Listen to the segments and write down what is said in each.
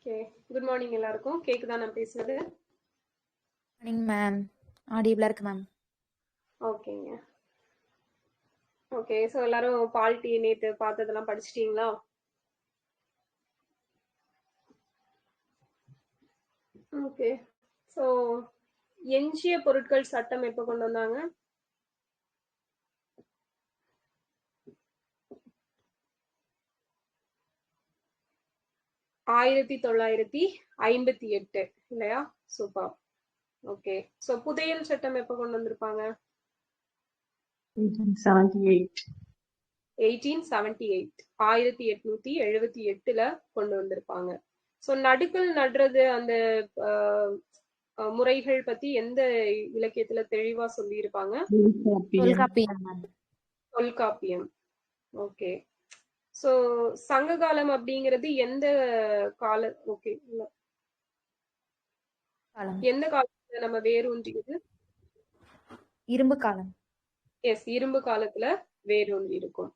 Okay. Good morning எல்லாருக்கும். கேக்குதா நான் பேசுறது? Morning ma'am. ஆடியபிளா இருக்கு மேம். ஓகேங்க. ஓகே. ஸோ எல்லாரும் பால்டி நேத்து பார்த்ததெல்லாம் படிச்சிட்டீங்களா? ஓகே. ஸோ எஞ்சிய பொருட்கள் சட்டம் எப்போ கொண்டு வந்தாங்க? ஆயிரத்தி 958 இல்லையா? சூப்பர். ஓகே. ஸோ புதையல் சட்டம் எப்போ கொண்டு வந்திருப்பாங்க? 1878. 1878 1878ல கொண்டு வந்திருப்பாங்க. ஸோ நடுக்கல் நடுறது அந்த முறைகள் பத்தி எந்த இலக்கியத்துல தெளிவா சொல்லியிருப்பாங்க? Tolkappiyam ma'am. Tolkappiyam. Okay. So சங்க காலம் அப்படிங்கிறது எந்த கால ஓகே காலம். எந்த காலத்துல நம்ம வேரூன்றியது? இரும்பு காலம். எஸ், இரும்பு காலத்துல வேரூன்றி இருக்கும்.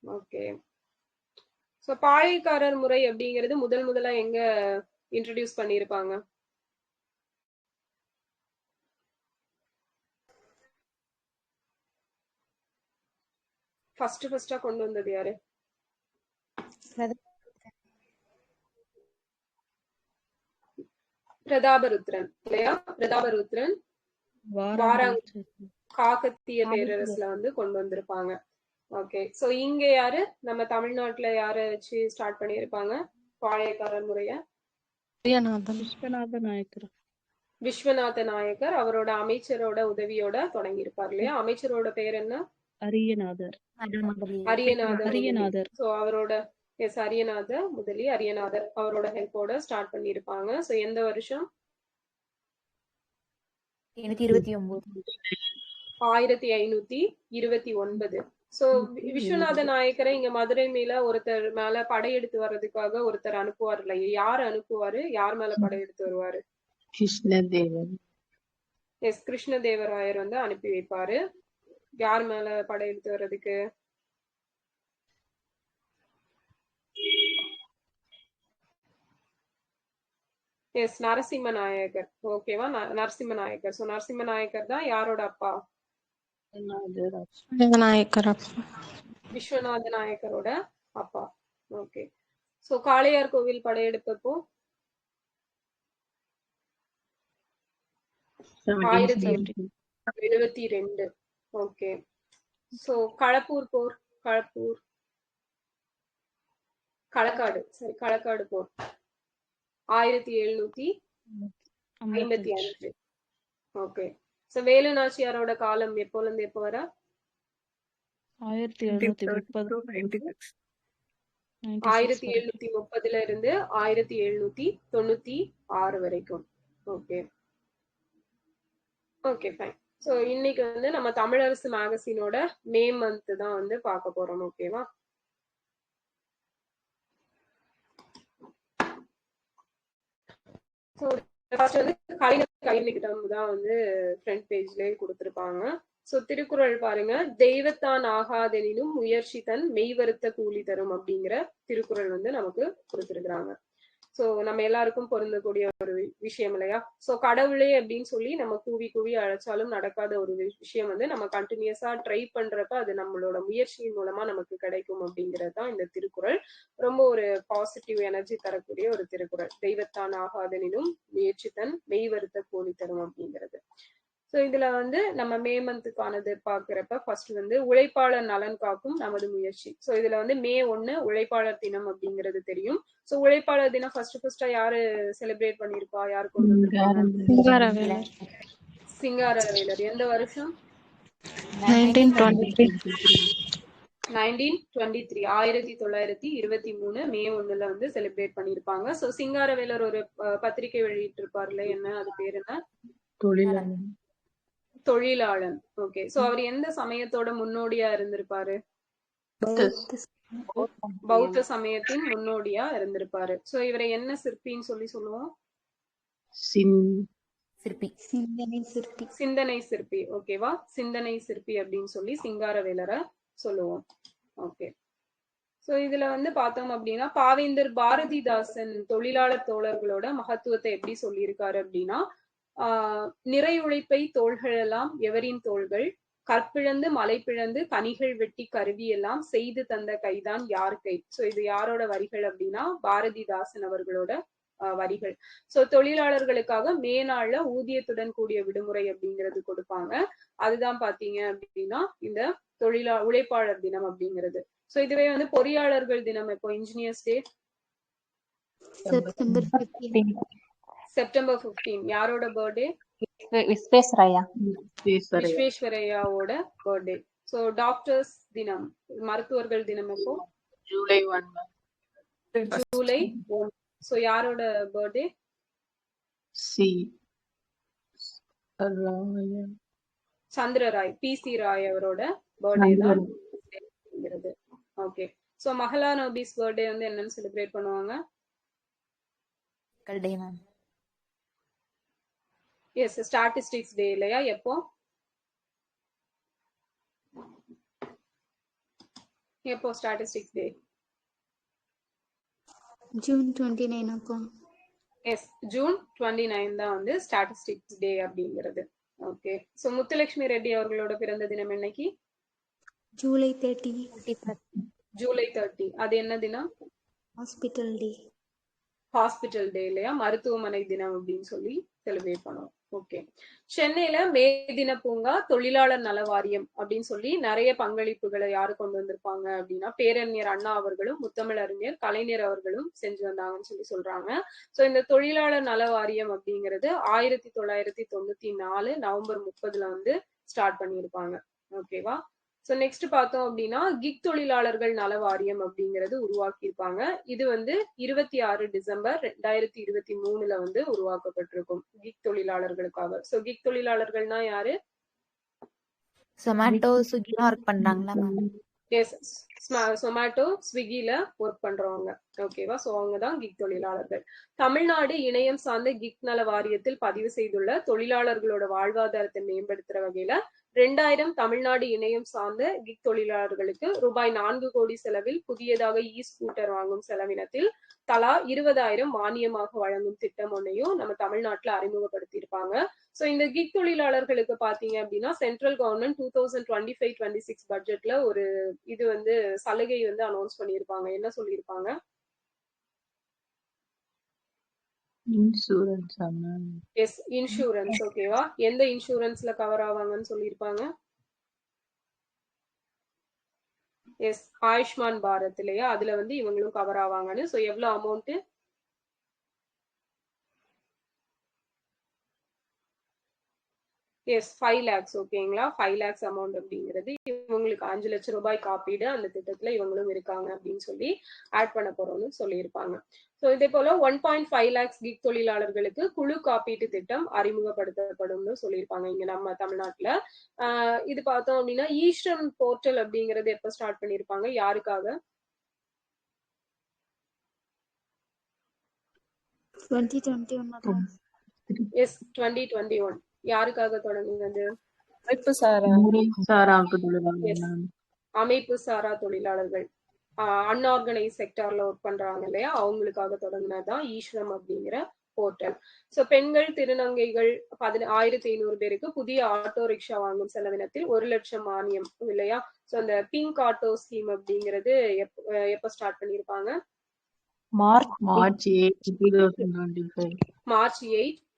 ஓகே. சோ பாளையக்காரர் முறை அப்படிங்கிறது முதல்ல எங்க இன்ட்ரடியூஸ் பண்ணியிருப்பாங்க? ஃபர்ஸ்டா கொண்டு வந்தது யாரு? பிரதாபருத்ரன் இல்லையா? பிரதாபருத்ரன் காக்கத்திய பேரரசுல வந்து கொண்டு வந்திருப்பாங்க. ஓகே. சோ இங்க யாரு நம்ம தமிழ்நாட்டுல யார வச்சு ஸ்டார்ட் பண்ணியிருப்பாங்க பாளையக்காரர் முறைய? விஸ்வநாத நாயக்கர் அவரோட அமைச்சரோட உதவியோட தொடங்கி இருப்பார் இல்லையா? அமைச்சரோட பேர் என்ன? அரியநாதர். சோ அவரோட அரியநாத முதலி அரியநாதர் அவரோட ஹெல்ப்போட ஸ்டார்ட் பண்ணியிருப்பாங்க. சோ எந்த வருஷம்? 1529. சோ விஸ்வநாத நாயக்கரை இங்க மதுரை மேல ஒருத்தர் மேல படையெடுத்து வர்றதுக்காக ஒருத்தர் அனுப்புவார் இல்லையா? யார் அனுப்புவாரு? யார் மேல படையெடுத்து வருவாரு? கிருஷ்ணதேவர். எஸ், கிருஷ்ணதேவராயர் வந்து அனுப்பி வைப்பாரு. யார் மேல படையெடுத்து வர்றதுக்கு? எஸ், நரசிம்ம நாயக்கர். ஓகேவா? நரசிம்ம நாயக்கர். சோ நரசிம்ம நாயக்கர் தான் யாரோட அப்பா? விஸ்வநாத நாயக்கரோட அப்பா. ஓகே. சோ காளையார் கோவில் படையெடுப்பப்போ 1772. ஓகே. சோ களப்பூர் போர் களக்காடு போர் 1755. ஓகே. சோ வேலு நாச்சியாரோட காலம் எப்போல இருந்து எப்போ வர? 1730 இருந்து 1796 வரைக்கும். ஓகே. Okay fine. சோ இன்னைக்கு வந்து நம்ம தமிழரசு மேகசினோட மே மந்த் தான் வந்து பார்க்க போறோம். ஓகேவா? ஸோ ஃபர்ஸ்ட் வந்து கைநிகிட்டம் தான் வந்து ஃப்ரண்ட் பேஜ்லயே கொடுத்துருப்பாங்க. சோ திருக்குறள் பாருங்க. தெய்வத்தான் ஆகாதெனினும் முயற்சி தன் மெய்வருத்த கூலி தரும் அப்படிங்கிற திருக்குறள் வந்து நமக்கு கொடுத்துருக்குறாங்க. சோ நம்ம எல்லாருக்கும் பொருந்தக்கூடிய ஒரு விஷயம் இல்லையா? சோ கடவுளே அப்படின்னு சொல்லி நம்ம கூவி அழைச்சாலும் நடக்காத ஒரு விஷயம் வந்து நம்ம கண்டினியூஸா ட்ரை பண்றப்ப அது நம்மளோட முயற்சியின் மூலமா நமக்கு கிடைக்கும் அப்படிங்கிறது தான் இந்த திருக்குறள். ரொம்ப ஒரு பாசிட்டிவ் எனர்ஜி தரக்கூடிய ஒரு திருக்குறள். தெய்வத்தான் ஆகாதெனினும் முயற்சி தன் மெய் வருத்த கூலி தரும் அப்படிங்கிறது. சோ இதுல வந்து நம்ம மே மந்த்துக்கானது பாக்குறப்ப ஃபர்ஸ்ட் வந்து உழைப்பாளர் நலன் காக்கும் நமது முயற்சி. சோ இதுல வந்து May 1 உழைப்பாளர் தினம் அப்படிங்கிறது தெரியும். சோ உழைப்பாளர் தினம் ஃபர்ஸ்டா யாரு செலிப்ரேட் பண்ணிருப்பா? யாரு கொண்டு வந்திருப்பாங்க? சிங்காரவேலர். எந்த வருஷம்? 1923. 1923 May 1 வந்து செலிப்ரேட் பண்ணிருப்பாங்க. சோ சிங்காரவேலர் ஒரு பத்திரிகை வெளியிட்டு இருப்பார்ல, என்ன அது பேர் என்ன? தொழிலாளன். ஓகே. சோ அவர் எந்த சமயத்தோட முன்னோடியா இருந்திருப்பாரு? பௌத்த சமயத்தின் முன்னோடியா இருந்திருப்பாரு. சோ இவரை என்ன சிற்பின்னு சொல்லுவோம்? சிந்தனை சிற்பி. ஓகேவா? சிந்தனை சிற்பி அப்படின்னு சொல்லி சிங்காரவேலரை சொல்லுவோம். ஓகே. சோ இதுல வந்து பார்த்தோம் அப்படின்னா பாவேந்தர் பாரதிதாசன் தொழிலாளர் தோழர்களோட மகத்துவத்தை எப்படி சொல்லியிருக்காரு அப்படின்னா, நிறை உழைப்பை தோள்கள் எல்லாம் எவரின் தோள்கள், கற்பிழந்து மலை பிழந்து கனிகள் வெட்டி கருவி எல்லாம் செய்து தந்த கைதான் யார் கை. சோ இது யாரோட வரிகள் அப்படின்னா பாரதிதாசன் அவர்களோட வரிகள். சோ தொழிலாளர்களுக்காக மே நாள்ல ஊதியத்துடன் கூடிய விடுமுறை அப்படிங்கிறது கொடுப்பாங்க. அதுதான் பாத்தீங்க அப்படின்னா இந்த உழைப்பாளர் தினம் அப்படிங்கிறது. சோ இதுவே வந்து பொறியாளர்கள் தினம் எப்போ? Engineers day September 15. யாரோட பர்த்டே? விஸ்வேஸ்வரையாவோட பர்த்டே. சோ டாக்டர்ஸ் தினம், மருத்துவர்கள் தினம் எப்போ? ஜூலை 1. சோ யாரோட பர்த்டே? சந்திரராய், பி.சி. ராய் அவரோட பர்த்டே தான். ஓகே. சோ மஹலா நபிஸ் பர்த்டே வந்து என்னன்னு செலிப்ரேட் பண்ணுவாங்க? டே மேம். எஸ், ஸ்டாட்டிஸ்டிக்ஸ் டே இல்லையா? எப்போ எப்போ ஸ்டாட்டிஸ்டிக்ஸ் டே? ஜூன் 29 அப்போ. எஸ், ஜூன் 29 தான் வந்து ஸ்டாட்டிஸ்டிக்ஸ் டே அப்படிங்கிறது. ஓகே. சோ முத்துலட்சுமி ரெட்டி அவர்களோட பிறந்த தினம் என்னைக்கு? ஜூலை 30. ஜூலை 30. அது என்ன தினம்? ஹாஸ்பிட்டல் டே. ஹாஸ்பிட்டல் டே இல்லையா? மருத்துவமனை தினம் அப்படின்னு சொல்லி செலிப்ரேட் பண்ணுவோம். ஓகே. சென்னையில மே தின பூங்கா தொழிலாளர் நல வாரியம் அப்படின்னு சொல்லி நிறைய பங்களிப்புகளை யாரு கொண்டு வந்திருப்பாங்க அப்படின்னா பேரறிஞர் அண்ணா அவர்களும் முத்தமிழறிஞர் கலைஞர் அவர்களும் செஞ்சு வந்தாங்கன்னு சொல்லி சொல்றாங்க. சோ இந்த தொழிலாளர் நல வாரியம் அப்படிங்கிறது 1994 நவம்பர் 30 வந்து ஸ்டார்ட் பண்ணியிருப்பாங்க. ஓகேவா? சோ நெக்ஸ்ட் பார்த்தோம் அப்படின்னா கிக் தொழிலாளர்கள் நல வாரியம் அப்படிங்கிறது உருவாக்கி இருப்பாங்க. இது வந்து 26 டிசம்பர் 2023 வந்து உருவாக்கப்பட்டிருக்கும் கிக் தொழிலாளர்களுக்காக. சோ கிக் தொழிலாளர்கள்னா யாரு? சொமாட்டோ, ஸ்விக்கில ஒர்க் பண்றாங்களா மேம்? எஸ், சொமாட்டோ ஸ்விக்கில ஒர்க் பண்றவங்க. ஓகேவா? சோ அவங்கதான் கிக் தொழிலாளர்கள். தமிழ்நாடு இணையம் சார்ந்த கிக் நல வாரியத்தில் பதிவு செய்துள்ள தொழிலாளர்களோட வாழ்வாதாரத்தை மேம்படுத்துற வகையில 2000 தமிழ்நாடு இணையம் சார்ந்த கிக் தொழிலாளர்களுக்கு ரூபாய் 4 கோடி செலவில் புதியதாக ஸ்கூட்டர் வாங்கும் செலவினத்தில் தலா 20,000 மானியமாக வழங்கும் திட்டம் ஒன்னையும் நம்ம தமிழ்நாட்டுல அறிமுகப்படுத்தி இருப்பாங்க. சோ இந்த கிக் தொழிலாளர்களுக்கு பாத்தீங்க அப்படின்னா சென்ட்ரல் கவர்மெண்ட் 2025-26 பட்ஜெட்ல ஒரு இது வந்து சலுகை வந்து அனௌன்ஸ் பண்ணியிருப்பாங்க. என்ன சொல்லியிருப்பாங்க? இன்சூரன்ஸ். Yes, insurance. ஓகேவா? எந்த இன்சூரன்ஸ்ல கவர் ஆவாங்கன்னு சொல்லியிருப்பாங்க? எஸ், ஆயுஷ்மான் பாரத் இல்லையா? அதுல வந்து இவங்களும் கவர் ஆவாங்கன்னு. சோ எவ்வளவு அமௌண்ட்? Yes, 5 lakhs. ஓகேங்களா? 5 lakhs அமௌண்ட் அப்படிங்கிறது இவங்களுக்கு 5 லட்சம் ரூபாய் காப்பீடு அந்த திட்டத்துல இவங்களும் இருக்காங்க அப்படின்னு சொல்லி ஆட் பண்ண போறோம்னு சொல்லியிருப்பாங்க. சோ இதே போல 1.5 lakhs கிக் தொழிலாளர்களுக்கு குழு காப்பீட்டு திட்டம் அறிமுகப்படுத்தப்படும்னு சொல்லியிருப்பாங்க இங்க நம்ம தமிழ்நாட்டுல. இது பார்த்தோம் அப்படின்னா ஈஸ்ரம் போர்ட்டல் அப்படிங்கறது எப்ப ஸ்டார்ட் பண்ணிருப்பாங்க? யாருக்காக? 2021. எஸ், 2021. யாருக்காக தொடங்குனது? அமைப்பு சாரா தொழிலாளர்கள், அன்ஆர்கனைஸ் செக்டார்ல ஒர்க் பண்றாங்க இல்லையா? அவங்களுக்காக தொடங்கினதுதான் ஈஸ்வரம் அப்படிங்கிற போர்ட்டல். சோ பெண்கள் திருநங்கைகள் 1500 பேருக்கு புதிய ஆட்டோ ரிக்ஷா வாங்கும் செலவினத்தில் 1 லட்சம் மானியம் இல்லையா? சோ அந்த பிங்க் ஆட்டோ ஸ்கீம் அப்படிங்கிறது எப்ப ஸ்டார்ட் பண்ணிருப்பாங்க? மார்ச் 8,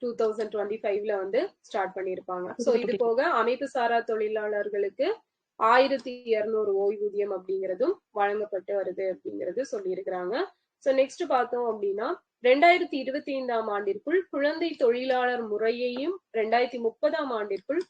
2025 வந்து ஸ்டார்ட் பண்ணிருப்பாங்க. சோ இது போக அமைப்பு சாரா தொழிலாளர்களுக்கு 1200 ஓய்வூதியம் அப்படிங்கிறதும் வழங்கப்பட்டு வருது அப்படிங்கிறது சொல்லியிருக்கிறாங்க. சோ நெக்ஸ்ட் பார்த்தோம் அப்படின்னா 2025 ஆண்டிற்குள் குழந்தை தொழிலாளர் முறையையும் 2030 ஆண்டிற்குள்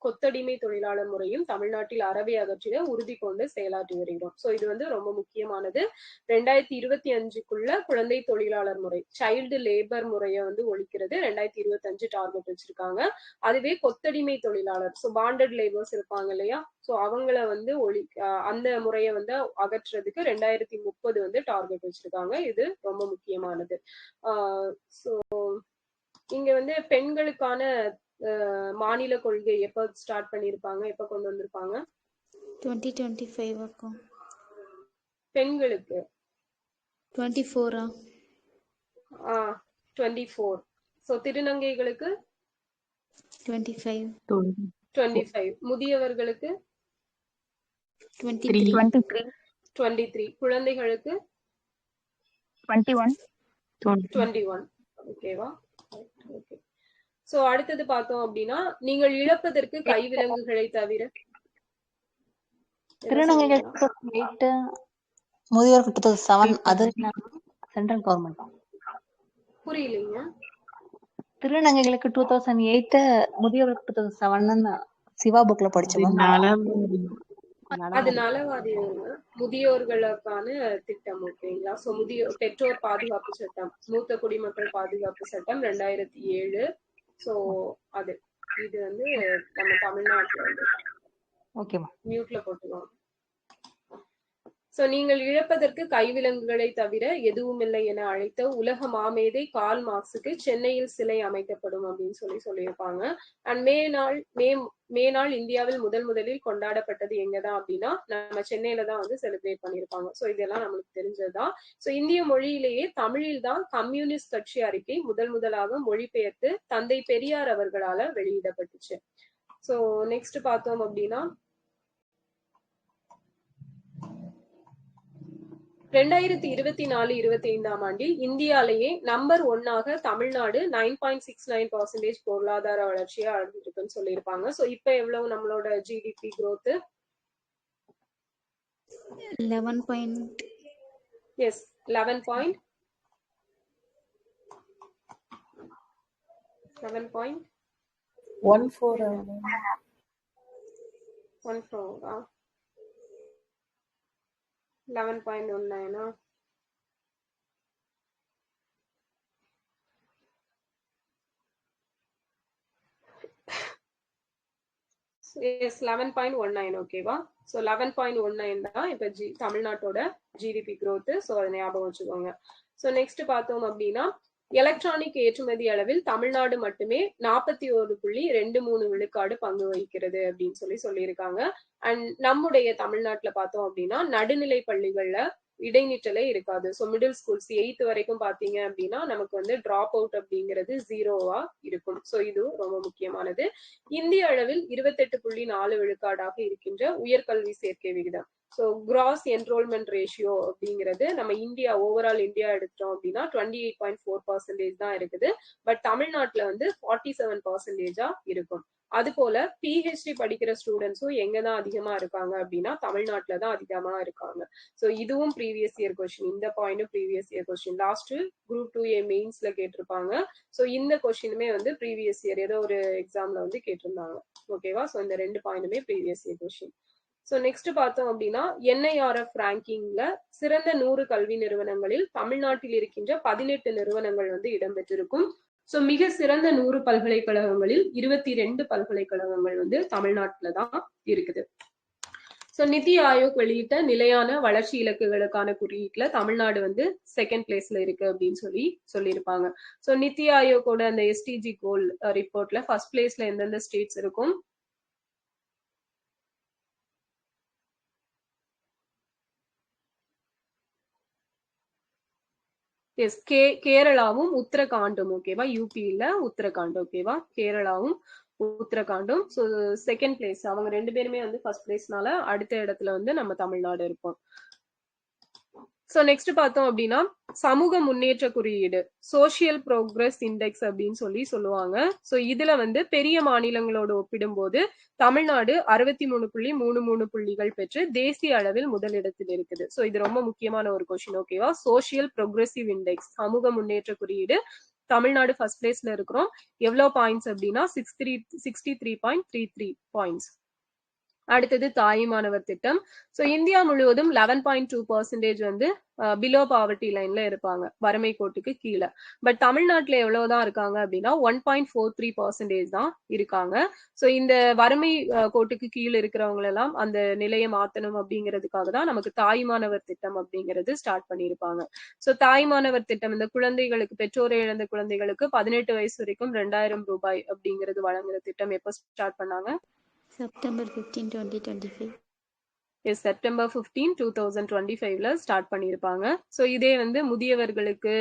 கொத்தடிமை தொழிலாளர் முறையும் தமிழ்நாட்டில் அறவே அகற்றிட உறுதி கொண்டு செயலாற்றி வருகிறோம். சோ இது வந்து ரொம்ப முக்கியமானது. 2025க்குள்ள குழந்தை தொழிலாளர் முறை, சைல்டு லேபர் முறையை வந்து ஒழிக்கிறது 2025 டார்கெட் வச்சிருக்காங்க. அதுவே கொத்தடிமை தொழிலாளர், சோ பாண்டட் லேபர்ஸ் இருப்பாங்க இல்லையா? சோ அவங்கள வந்து அந்த முறையை வந்து அகற்றுறதுக்கு 2030 வந்து டார்கெட் வச்சிருக்காங்க. இது ரொம்ப முக்கியமானது. சோ இங்க வந்து பெண்களுக்கான மாநில கொள்கை எப்ப ஸ்டார்ட் பண்ணிருப்பாங்க? எப்ப கொண்டு வந்திருப்பாங்க? 2025. பெண்களுக்கு 24 24. ஸோ திருநங்கைகளுக்கு 25 25. முதியவர்களுக்கு 23 23. குழந்தைகளுக்கு 21 21. ஓகேவா? ஓகே. சோ அடுத்தது பார்த்தோம் அப்படின்னா, நீங்கள் இழப்பதற்கு கைவிலங்குகளை தவிர திருநங்கைகளுக்கு 8, முதியோருக்கு 2007. அது சென்ட்ரல் கவர்மெண்ட். புரியலைங்க. திருநங்கைகளுக்கு 2008, முதியோருக்கு 2007 சிவா புக்ல படிச்சோம். அது நலவாரியங்க, முதியோர்களுக்கான திட்டம். ஓகேங்களா? சோ பெற்றோர் பாதுகாப்பு சட்டம், மூத்த குடிமக்கள் பாதுகாப்பு சட்டம் 2007. சோ அது இது வந்து நம்ம தமிழ்நாட்டுல வந்து ஓகேமா, மியூட்ல போட்டுருவோம். சோ நீங்கள் இழப்பதற்கு கைவிலங்குகளை தவிர எதுவும் இல்லை என அழைத்த உலக மாமேதை கார்ல் மார்க்ஸுக்கு சென்னையில் சிலை அமைக்கப்படும் அப்படின்னு சொல்லியிருப்பாங்க. அண்ட் மே நாள் இந்தியாவில் முதலில் கொண்டாடப்பட்டது எங்கதான் அப்படின்னா நம்ம சென்னையில தான் வந்து செலிப்ரேட் பண்ணியிருப்பாங்க. சோ இதெல்லாம் நம்மளுக்கு தெரிஞ்சதுதான். சோ இந்திய மொழியிலேயே தமிழில் தான் கம்யூனிஸ்ட் கட்சி அறிக்கை முதலாக மொழிபெயர்த்து தந்தை பெரியார் அவர்களால வெளியிடப்பட்டுச்சு. சோ நெக்ஸ்ட் பார்த்தோம் அப்படின்னா 2024-25 ஆண்டில் இந்தியாலேயே நம்பர் 1 தமிழ்நாடு 9.69% பொருளாதார வளர்ச்சியா அடைஞ்சிருக்குன்னு சொல்லியிருப்பாங்க. சோ இப்ப எவ்வளவு நம்மளோட ஜிடிபி growth? 11. எஸ், 11.14. ஆ 11.19. எஸ், 11.19. ஓகேவா? ஸோ 11.19 தான் இப்ப தமிழ்நாட்டோட ஜிடிபி growth. ஸோ அதை ஞாபகம் வச்சுக்கோங்க. ஸோ நெக்ஸ்ட் பார்த்தோம் அப்படின்னா எலக்ட்ரானிக் ஏற்றுமதி அளவில் தமிழ்நாடு மட்டுமே 41.23 விழுக்காடு பங்கு வகிக்கிறது அப்படின்னு சொல்லியிருக்காங்க. அண்ட் நம்முடைய தமிழ்நாட்டுல பார்த்தோம் அப்படின்னா நடுநிலை பள்ளிகள்ல இடைநிற்றலே இருக்காது. ஸோ மிடில் ஸ்கூல்ஸ் 8th வரைக்கும் பாத்தீங்க அப்படின்னா நமக்கு வந்து டிராப் அவுட் அப்படிங்கிறது 0 இருக்கும். ஸோ இது ரொம்ப முக்கியமானது. இந்திய அளவில் 28.4 விழுக்காடாக இருக்கின்ற உயர்கல்வி சேர்க்கை விகிதம். ஸோ கிராஸ் என்ரோல்மெண்ட் ரேஷியோ அப்படிங்கிறது நம்ம ஓவரால் இந்தியா எடுத்துட்டோம் அப்படின்னா 28.4% தான் இருக்குது. பட் தமிழ்நாட்டுல வந்து 47% இருக்கும். அது போல பிஹெச்டி படிக்கிற ஸ்டூடெண்ட்ஸும் எங்கதான் அதிகமா இருக்காங்க அப்படின்னா தமிழ்நாட்டுல தான் அதிகமா இருக்காங்க. ஸோ இதுவும் ப்ரீவியஸ் இயர் கொஸ்டின். இந்த பாயிண்டும் previous year question. Last Group 2A மெயின்ஸ்ல கேட்டிருப்பாங்க. ஸோ இந்த கொஸ்டினுமே வந்து ப்ரீவியஸ் இயர் ஏதோ ஒரு எக்ஸாம்ல வந்து கேட்டிருந்தாங்க. ஓகேவா? ஸோ இந்த 2 பாயிண்டுமே previous year question. So next பார்த்தோம் அப்படின்னா NIRF ரேங்கிங்ல சிறந்த 100 கல்வி நிறுவனங்களில் தமிழ்நாட்டில் இருக்கின்ற 18 நிறுவனங்கள் வந்து இடம்பெற்றிருக்கும். ஸோ மிக சிறந்த 100 பல்கலைக்கழகங்களில் 22 பல்கலைக்கழகங்கள் வந்து தமிழ்நாட்டுல தான் இருக்குது. ஸோ நிதி ஆயோக் வெளியிட்ட நிலையான வளர்ச்சி இலக்குகளுக்கான குறியீட்டுல தமிழ்நாடு வந்து 2nd பிளேஸ்ல இருக்கு அப்படின்னு சொல்லியிருப்பாங்க. ஸோ நிதி ஆயோக்கோட அந்த SDG கோல் ரிப்போர்ட்ல 1st பிளேஸ்ல எந்தெந்த ஸ்டேட்ஸ் இருக்கும்? எஸ், கேரளாவும் உத்தரகாண்டும். ஓகேவா? யூபி இல்ல, உத்தரகாண்ட். ஓகேவா? கேரளாவும் உத்தரகாண்டும். ஸோ 2nd பிளேஸ் அவங்க 2 பேருமே வந்து 1st பிளேஸ்னால அடுத்த இடத்துல வந்து நம்ம தமிழ்நாடு இருப்போம். ஸோ நெக்ஸ்ட் பார்த்தோம் அப்படின்னா சமூக முன்னேற்ற குறியீடு, சோசியல் ப்ரோக்ரஸ் இண்டெக்ஸ் அப்படின்னு சொல்லுவாங்க. ஸோ இதுல வந்து பெரிய மாநிலங்களோடு ஒப்பிடும்போது தமிழ்நாடு 63.33 புள்ளிகள் பெற்று தேசிய அளவில் முதலிடத்தில் இருக்குது. ஸோ இது ரொம்ப முக்கியமான ஒரு கொஸ்டின். ஓகேவா? சோசியல் ப்ரோக்ரஸிவ் இண்டெக்ஸ், சமூக முன்னேற்ற குறியீடு, தமிழ்நாடு 1st பிளேஸ்ல இருக்கிறோம். எவ்வளவு பாயிண்ட்ஸ் அப்படின்னா 63.33 பாயிண்ட்ஸ். அடுத்தது தாய்மானவர் திட்டம். ஸோ இந்தியா முழுவதும் 11.2% வந்து பிலோ பாவர்ட்டி லைன்ல இருப்பாங்க, வறுமை கோட்டுக்கு கீழே. பட் தமிழ்நாட்டுல எவ்வளவுதான் இருக்காங்க அப்படின்னா 1.43% தான் இருக்காங்க. ஸோ இந்த வறுமை கோட்டுக்கு கீழே இருக்கிறவங்க எல்லாம் அந்த நிலையை மாத்தணும் அப்படிங்கிறதுக்காக தான் நமக்கு தாய்மானவர் திட்டம் அப்படிங்கிறது ஸ்டார்ட் பண்ணியிருப்பாங்க. ஸோ தாய்மானவர் திட்டம் இந்த குழந்தைகளுக்கு, பெற்றோரை இழந்த குழந்தைகளுக்கு 18 வயசு வரைக்கும் 2000 ரூபாய் அப்படிங்கிறது வழங்குற திட்டம் எப்போ ஸ்டார்ட் பண்ணாங்க? September 15, 2025. செப்டம்பர் 15 2025ல ஸ்டார்ட் பண்ணியிருப்பாங்க. ஸோ இதே வந்து முதியவர்களுக்கு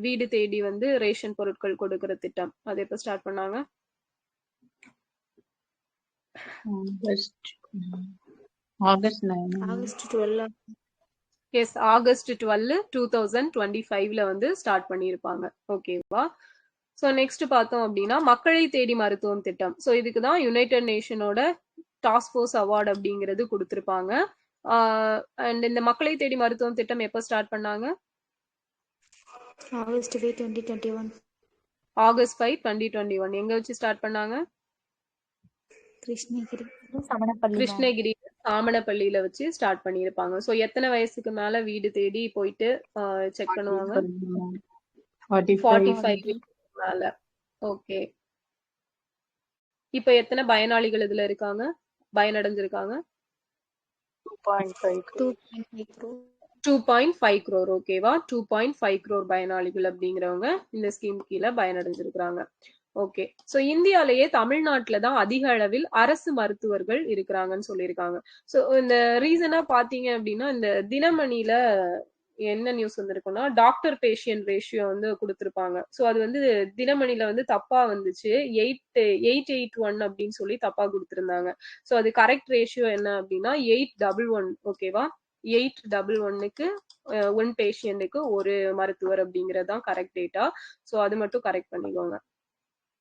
வீடு தேடி வந்து ரேஷன் பொருட்கள் கொடுக்கிற திட்டம் அது எப்ப ஸ்டார்ட் பண்ணாங்க? ஆகஸ்ட் 9. ஆகஸ்ட் 12. எஸ், ஆகஸ்ட் 12 2025ல வந்து ஸ்டார்ட் பண்ணியிருப்பாங்க. ஓகேவா? ஸோ நெக்ஸ்ட் பார்த்தோம் அப்படின்னா மக்களை தேடி மருத்துவம் திட்டம். ஸோ இதுக்கு தான் யுனைடெட் நேஷனோட டாஸ்க் ஃபோர்ஸ் அவார்டு அப்படிங்கிறது கொடுத்துருப்பாங்க. அண்ட் இந்த மக்களை தேடி மருத்துவம் திட்டம் எப்போ ஸ்டார்ட் பண்ணாங்க? ஆகஸ்ட் 5 2021. ஆகஸ்ட் 5 2021. எங்க வச்சு ஸ்டார்ட் பண்ணாங்க? கிருஷ்ணகிரி. சமணப்பள்ளி ma'am. கிருஷ்ணகிரி சாமணப்பள்ளியில வச்சு ஸ்டார்ட் பண்ணியிருப்பாங்க. ஸோ எத்தனை வயசுக்கு மேல வீடு தேடி போயிட்டு செக் பண்ணுவாங்க? 45 மேல. ஓகே. இப்ப எத்தனை பயனாளிகள் இதுல இருக்காங்க, பயனடைஞ்சிருக்காங்க? 2.5 crore. 2.5 crore. ஓகேவா? 2.5 crore பயனாளிகள் அப்படிங்கிறவங்க இந்த ஸ்கீம் கீழே பயனடைஞ்சிருக்கிறாங்க. ஓகே. சோ இந்தியாலேயே தமிழ்நாட்டுல தான் அதிக அளவில் அரசு மருத்துவர்கள் இருக்கிறாங்கன்னு சொல்லியிருக்காங்க. சோ இந்த ரீசனா பாத்தீங்க அப்படின்னா இந்த தினமணில என்ன நியூஸ் வந்திருக்குன்னா டாக்டர் பேஷியன்ட் ரேஷியோ வந்து கொடுத்திருப்பாங்க. சோ அது வந்து தினமணில வந்து தப்பா வந்துச்சு. 881 அப்படின்னு சொல்லி தப்பா கொடுத்திருந்தாங்க. சோ அது கரெக்ட் ரேஷியோ என்ன அப்படின்னா 811. ஓகேவா? 811க்கு 1 பேஷியன்ட்டுக்கு ஒரு மருத்துவர் அப்படிங்கறதுதான் கரெக்ட் டேட்டா. சோ அது மட்டும் கரெக்ட் பண்ணிக்கோங்க.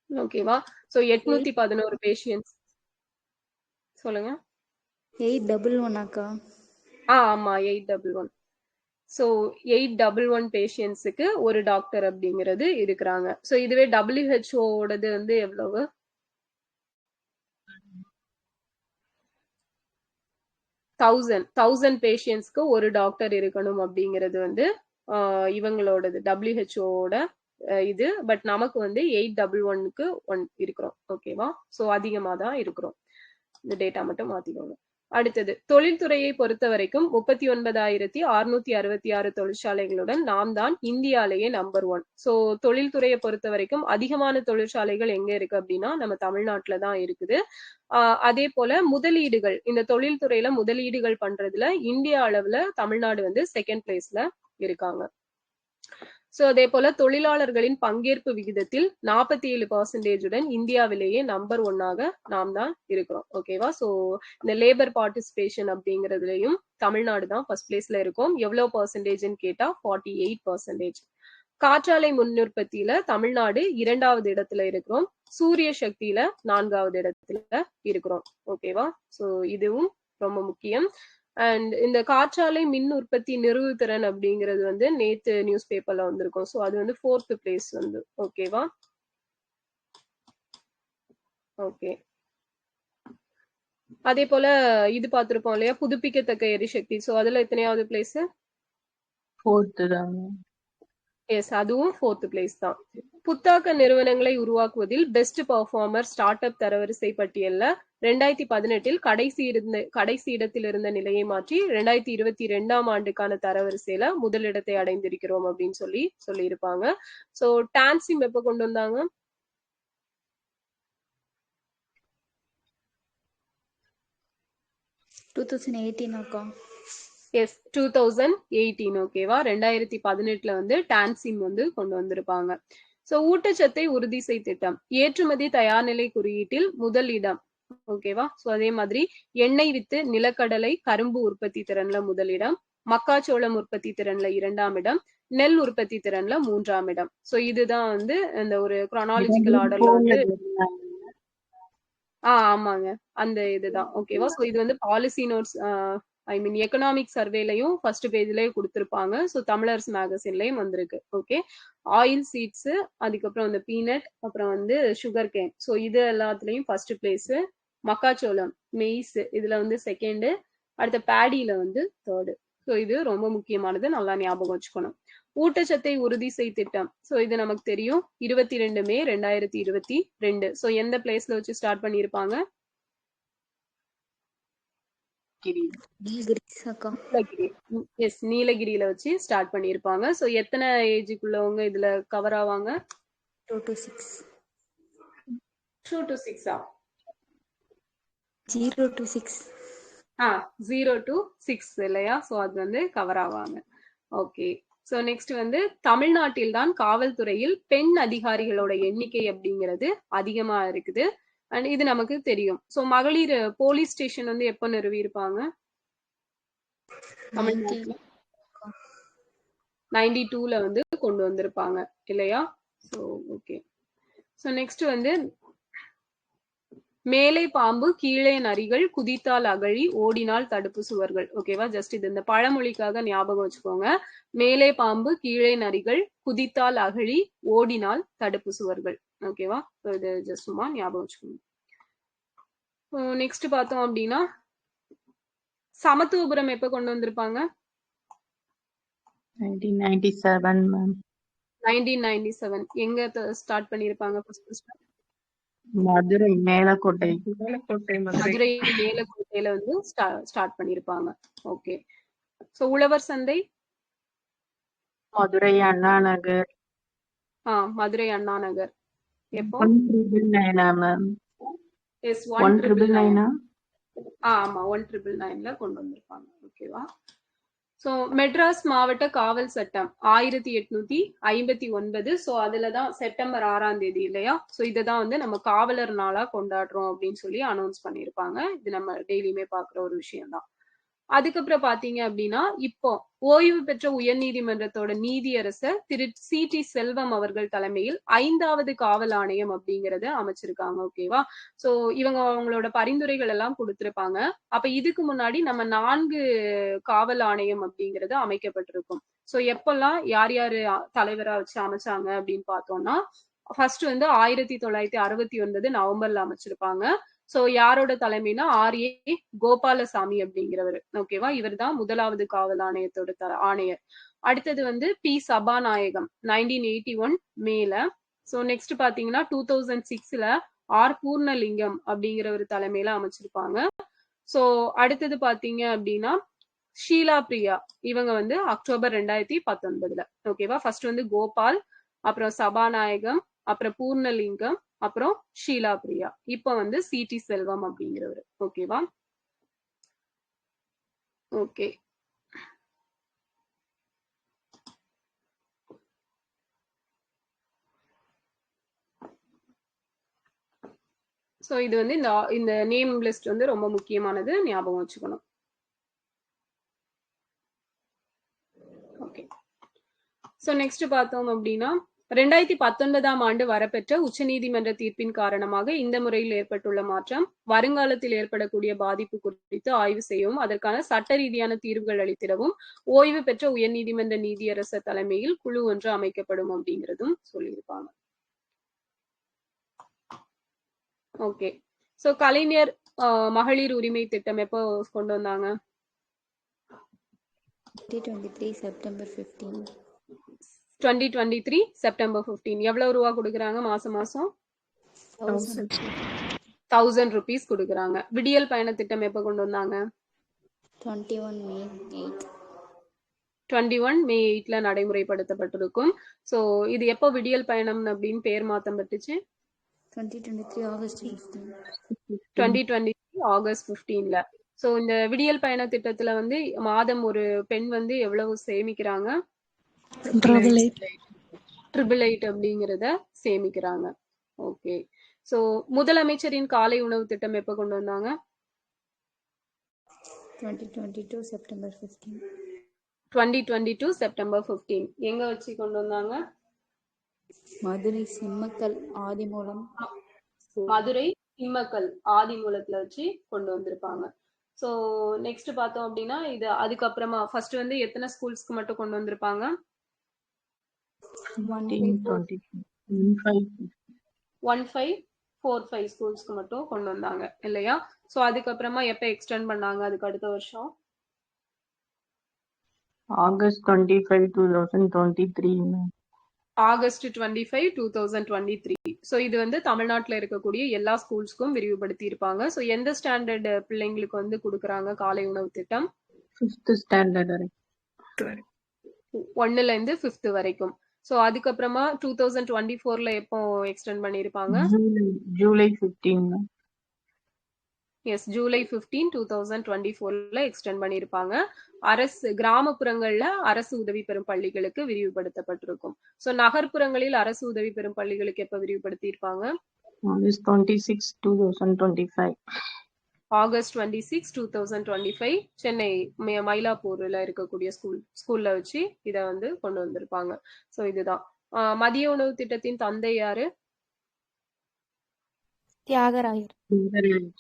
ஓகேவா? சோ 811 பேஷியன்ட்ஸ். சொல்லுங்க. 811 அக்கா. ஆமா 811. சோ 811 பேஷியன்ட்ஸுக்கு ஒரு டாக்டர் அப்படிங்கிறது இருக்கிறாங்க. சோ இதுவே WHO ஓடது வந்து எவ்வளவு? 1000 பேஷியன்ட்ஸ்க்கு ஒரு டாக்டர் இருக்கணும் அப்படிங்கிறது வந்து இவங்களோடது WHO-ஓட இது. பட் நமக்கு வந்து 811க்கு 1 இருக்கிறோம். ஓகேவா? சோ அதிகமா தான் இருக்கிறோம். இந்த டேட்டா மட்டும் மாத்திக்கோங்க. அடுத்தது தொழில்துறையை பொறுத்த வரைக்கும் 39,666 தொழிற்சாலைகளுடன் நாம் தான் இந்தியாலேயே நம்பர் 1. சோ தொழில்துறையை பொறுத்த வரைக்கும் அதிகமான தொழிற்சாலைகள் எங்க இருக்கு அப்படின்னா நம்ம தமிழ்நாட்டுல தான் இருக்குது. அதே போல முதலீடுகள், இந்த தொழில்துறையில முதலீடுகள் பண்றதுல இந்தியா அளவுல தமிழ்நாடு வந்து 2nd பிளேஸ்ல இருக்காங்க. சோ அதே போல தொழிலாளர்களின் பங்கேற்பு விகிதத்தில் 47% இந்தியாவிலேயே நம்பர் 1ஆக நாம் தான் இருக்கிறோம். ஓகேவா? சோ இந்த லேபர் பார்ட்டிசிபேஷன் அப்படிங்கிறதுலயும் தமிழ்நாடு தான் ஃபர்ஸ்ட் பிளேஸ்ல இருக்கும். எவ்வளவு பர்சன்டேஜ்னு கேட்டா 48%. காற்றாலை மின் உற்பத்தியில தமிழ்நாடு 2வது இடத்துல இருக்கிறோம். சூரிய சக்தியில 4வது இடத்துல இருக்கிறோம். ஓகேவா? சோ இதுவும் ரொம்ப முக்கியம். அண்ட் இந்த காற்றாலை மின் உற்பத்தி நிறுவுதிறன் அப்படிங்கிறது வந்து நேத்து நியூஸ் பேப்பர்ல வந்திருக்கும். சோ அது வந்து 4th பிளேஸ் வந்து. ஓகேவா? ஓகே. அதே போல இது பார்த்திருப்போம் இல்லையா, புதுப்பிக்கத்தக்க எரிசக்தி. சோ அதுல எத்தனையாவது பிளேஸ்? 4th தான். எஸ், அதுவும் 4th பிளேஸ் தான். புத்தாக்க நிறுவனங்களை உருவாக்குவதில் பெஸ்ட் பெர்ஃபார்மர் ஸ்டார்ட் அப் தரவரிசை பட்டியல்ல 2018 கடைசி இடத்தில் இருந்த நிலையை மாற்றி 2022 ஆண்டுக்கான தரவரிசையில முதலிடத்தை அடைந்திருக்கிறோம் அப்படின்னு சொல்லியிருப்பாங்க. சோ டான்சிம் எப்ப கொண்டு வந்தாங்க? அக்கா. எஸ், 2018. ஓகேவா? 2018ல வந்து டான்சிம் வந்து கொண்டு வந்திருப்பாங்க. சோ ஊட்டச்சத்தை உறுதி செய் திட்டம் ஏற்றுமதி தயார்நிலை குறியீட்டில் முதல் இடம். ஓகேவா? சோ அதே மாதிரி எண்ணெய் வித்து நிலக்கடலை கரும்பு உற்பத்தி திறன்ல முதலிடம், மக்காச்சோளம் உற்பத்தி திறன்ல 2ஆம் இடம், நெல் உற்பத்தி திறன்ல 3ஆம் இடம். சோ இதுதான் வந்து இந்த ஒரு குரோனாலஜிக்கல் ஆர்டர்ல வந்து ஆமாங்க, அந்த இதுதான். ஓகேவா? சோ இது வந்து பாலிசி நோட்ஸ் எக்கனாமிக் சர்வேலையும் ஃபர்ஸ்ட் பேஜ்லயே கொடுத்திருப்பாங்க. சோ தமிழரசு மேகசின்லயும் வந்திருக்கு. ஓகே. ஆயில் சீட்ஸ், அதுக்கப்புறம் இந்த பீனட், அப்புறம் வந்து சுகர் கேன். சோ இது எல்லாத்துலயும் ஃபர்ஸ்ட் பிளேஸ். மக்காச்சோளம், மெய்ஸ் இதுல வந்து 2nd, அடுத்த பேடியில வந்து 3rd. சோ இது ரொம்ப முக்கியமானது, நல்லா ஞாபகம் வச்சுக்கணும். ஊட்டச்சத்தை உறுதி செய் திட்டம். சோ இது நமக்கு தெரியும். 22 மே 2022. சோ எந்த பிளேஸ்ல வச்சு ஸ்டார்ட் பண்ணிருப்பாங்க? எஸ், நீலகிரியில வச்சு ஸ்டார்ட் பண்ணிருப்பாங்க. சோ எத்தனை ஏஜுக்குள்ளவங்க இதுல கவர் ஆவாங்க? 2 to 6. 2 to 6. 0 to 6. 0 to 6 இல்லையா? ஸோ அது வந்து கவர் ஆவாங்க. ஓகே. ஸோ நெக்ஸ்ட் வந்து தமிழ்நாட்டில் தான் காவல்துறையில் பெண் அதிகாரிகளோட எண்ணிக்கை அப்படிங்கிறது அதிகமா இருக்குது. அண்ட் இது நமக்கு தெரியும். ஸோ மகளிர் போலீஸ் ஸ்டேஷன் வந்து எப்போ நிறுவியிருப்பாங்க தமிழ்நாட்டுல? 92ல வந்து கொண்டு வந்திருப்பாங்க இல்லையா? So okay. ஸோ நெக்ஸ்ட் வந்து மேலே பாம்பு கீழே நரிகள் குதித்தால் அகழி ஓடினால் தடுப்பு சுவர்கள். ஓகேவா? ஜஸ்ட் இது இந்த பழமொழிக்காக ஞாபகம் வச்சுக்கோங்க. மேலே பாம்பு கீழே நரிகள் குதித்தால் அகழி ஓடினால் தடுப்பு சுவர்கள். ஓகேவா? ஸோ இது ஜஸ்ட் சும்மா ஞாபகம் வச்சுக்கோங்க. நெக்ஸ்ட் பார்த்தோம் அப்படின்னா சமத்துவபுரம் எப்ப கொண்டு வந்திருப்பாங்க? 1997 மேம். 1997. எங்க ஸ்டார்ட் பண்ணிருப்பாங்க? மதுரை மேலக்கோட்டை. மதுரை மேலக்கோட்டையில வந்து ஸ்டார்ட் பண்ணிருப்பாங்க. ஓகே. சோ உழவர் சந்தை? மதுரை அண்ணா நகர். மதுரை அண்ணா நகர் எப்போ? 1999 மேம். எஸ் 1999. ஆமா 1999ல கொண்டு வந்திருப்பாங்க. ஓகேவா? சோ மெட்ராஸ் மாவட்ட காவல் சட்டம் 1859. சோ அதுலதான் செப்டம்பர் 6ஆம் தேதி இல்லையா? சோ இததான் வந்து நம்ம காவலர் நாளா கொண்டாடுறோம் அப்படின்னு சொல்லி அனௌன்ஸ் பண்ணிருப்பாங்க. இது நம்ம டெய்லியுமே பாக்குற ஒரு விஷயம் தான். அதுக்கப்புறம் பாத்தீங்க அப்படின்னா இப்போ ஓய்வு பெற்ற உயர்நீதிமன்றத்தோட நீதியரசர் திரு சி.டி. செல்வம் அவர்கள் தலைமையில் 5வது காவல் ஆணையம் அப்படிங்கறத அமைச்சிருக்காங்க. ஓகேவா? சோ இவங்க அவங்களோட பரிந்துரைகள் எல்லாம் கொடுத்திருப்பாங்க. அப்ப இதுக்கு முன்னாடி நம்ம 4 காவல் ஆணையம் அப்படிங்கறது அமைக்கப்பட்டிருக்கும். சோ எப்பெல்லாம் யார் யாரு தலைவரா வச்சு அமைச்சாங்க அப்படின்னு பார்த்தோம்னா ஃபர்ஸ்ட் வந்து 1969 நவம்பர்ல அமைச்சிருப்பாங்க. சோ யாரோட தலைமைனா ஆர்.ஏ. கோபாலசாமி அப்படிங்கிறவர். ஓகேவா? இவர் தான் முதலாவது காவல் ஆணையத்தோட ஆணையர். அடுத்தது வந்து பி சபாநாயகம் 1981 மேல. சோ நெக்ஸ்ட் பாத்தீங்கன்னா 2006ல ஆர் பூர்ணலிங்கம் அப்படிங்கிற ஒரு தலைமையில அமைச்சிருப்பாங்க. சோ அடுத்தது பாத்தீங்க அப்படின்னா ஷீலா பிரியா இவங்க வந்து அக்டோபர் 2019ல. ஓகேவா? ஃபர்ஸ்ட் வந்து கோபால், அப்புறம் சபாநாயகம், அப்புறம் பூர்ணலிங்கம், அப்புறம் ஷீலா பிரியா. இப்ப வந்து சி.டி. செல்வம் அப்படிங்கிறவர். ஓகேவா? ஓகே. சோ இது வந்து இந்த நேம் லிஸ்ட் வந்து ரொம்ப முக்கியமானது, ஞாபகம் வச்சுக்கணும். ஓகே. சோ நெக்ஸ்ட் பார்த்தோம் அப்படின்னா 2019ஆம் ஆண்டு வரப்பெற்ற உச்சநீதிமன்ற தீர்ப்பின் காரணமாக இந்த முறையில் ஏற்பட்டுள்ள மாற்றம் வருங்காலத்தில் ஏற்படக்கூடிய பாதிப்பு குறித்து ஆய்வு செய்யவும் அதற்கான சட்ட ரீதியான தீர்வுகள் அளித்திடவும் ஓய்வு பெற்ற உயர்நீதிமன்ற நீதியரசர் தலைமையில் குழு ஒன்று அமைக்கப்படும் அப்படிங்கிறதும் சொல்லியிருப்பாங்க. ஓகே. சோ கலைஞர் மகளிர் உரிமை திட்டம் எப்போ கொண்டு வந்தாங்க? 2023 செப்டம்பர் 15. 2023 செப்டம்பர் 15. எவ்வளவு ரூபா கொடுக்குறாங்க மாசம் மாசம்? 1000 rupees கொடுக்குறாங்க. விடியல் பயண திட்டம் எப்ப கொண்டு வந்தாங்க? 21 May 8. 21 May 8ல நடைமுறைப்படுத்தப்பட்டிருக்கும். சோ இது எப்போ விடியல் பயணம் அப்படின்னு பேர் மாத்தம் பட்டுச்சு? 2023 ஆகஸ்ட் 15. 2023 ஆகஸ்ட் 15ல. சோ இந்த விடியல் பயண திட்டத்துல வந்து மாதம் ஒரு பெண் வந்து எவ்வளவு சேமிக்கிறாங்க? 888 அப்படிங்கறத சேமிக்கிறாங்க. ஓகே. சோ முதலமைச்சரின் காலை உணவு திட்டம் எப்ப கொண்டு வந்தாங்க? 2022 செப்டம்பர் 15. 2022 செப்டம்பர் 15. எங்க வச்சு கொண்டு வந்தாங்க? மதுரை சிம்மக்கல் ஆதிமூலம். மதுரை சிம்மக்கல் ஆதிமூலத்துல வச்சு கொண்டு வந்திருப்பாங்க. சோ நெக்ஸ்ட் பார்த்தோம் அப்படின்னா இது அதுக்கப்புறமா ஃபர்ஸ்ட் வந்து எத்தனை ஸ்கூல்ஸ்க்கு மட்டும் கொண்டு வந்திருப்பாங்க? 1545 ஸ்கூல்ஸ்க்கு மட்டும் கொண்டு வந்தாங்க இல்லையா? சோ அதுக்கப்புறமா எப்ப எக்ஸ்டெண்ட் பண்ணாங்க? அதுக்கு அடுத்த வருஷம் August 25, 2023. ஆகஸ்ட் 25, 2023. சோ இது வந்து தமிழ்நாட்டுல இருக்கக்கூடிய எல்லா ஸ்கூல்ஸ்க்கும் விரிவுபடுத்தி இருப்பாங்க. சோ எந்த ஸ்டாண்டர்ட் பிள்ளைங்களுக்கு வந்து கொடுக்குறாங்க காலை உணவு திட்டம்? 5th standard வரைக்கும். 1ல இருந்து 5th வரைக்கும். சோ அதுக்கப்புறமா 2024ல எப்போ எக்ஸ்டெண்ட் பண்ணிருப்பாங்க? July 15. எஸ், ஜூலை 15 2024ல எக்ஸ்டெண்ட் பண்ணியிருப்பாங்க. அரசு கிராமப்புறங்கள்ல அரசு உதவி பெறும் பள்ளிகளுக்கு விரிவுபடுத்தப்பட்டிருக்கும். சோ நகர்ப்புறங்களில் அரசு உதவி பெறும் பள்ளிகளுக்கு எப்ப விரிவுபடுத்தியிருப்பாங்க? August 26, 2025. ஆகஸ்ட் 26 2025 சென்னை மயிலாப்பூர்ல இருக்கக்கூடிய ஸ்கூல்ல வச்சு இத வந்து கொண்டு வந்திருப்பாங்க. சோ இதுதான் மதிய உணவு திட்டத்தின் தந்தை யாரு? தியாகராயர்.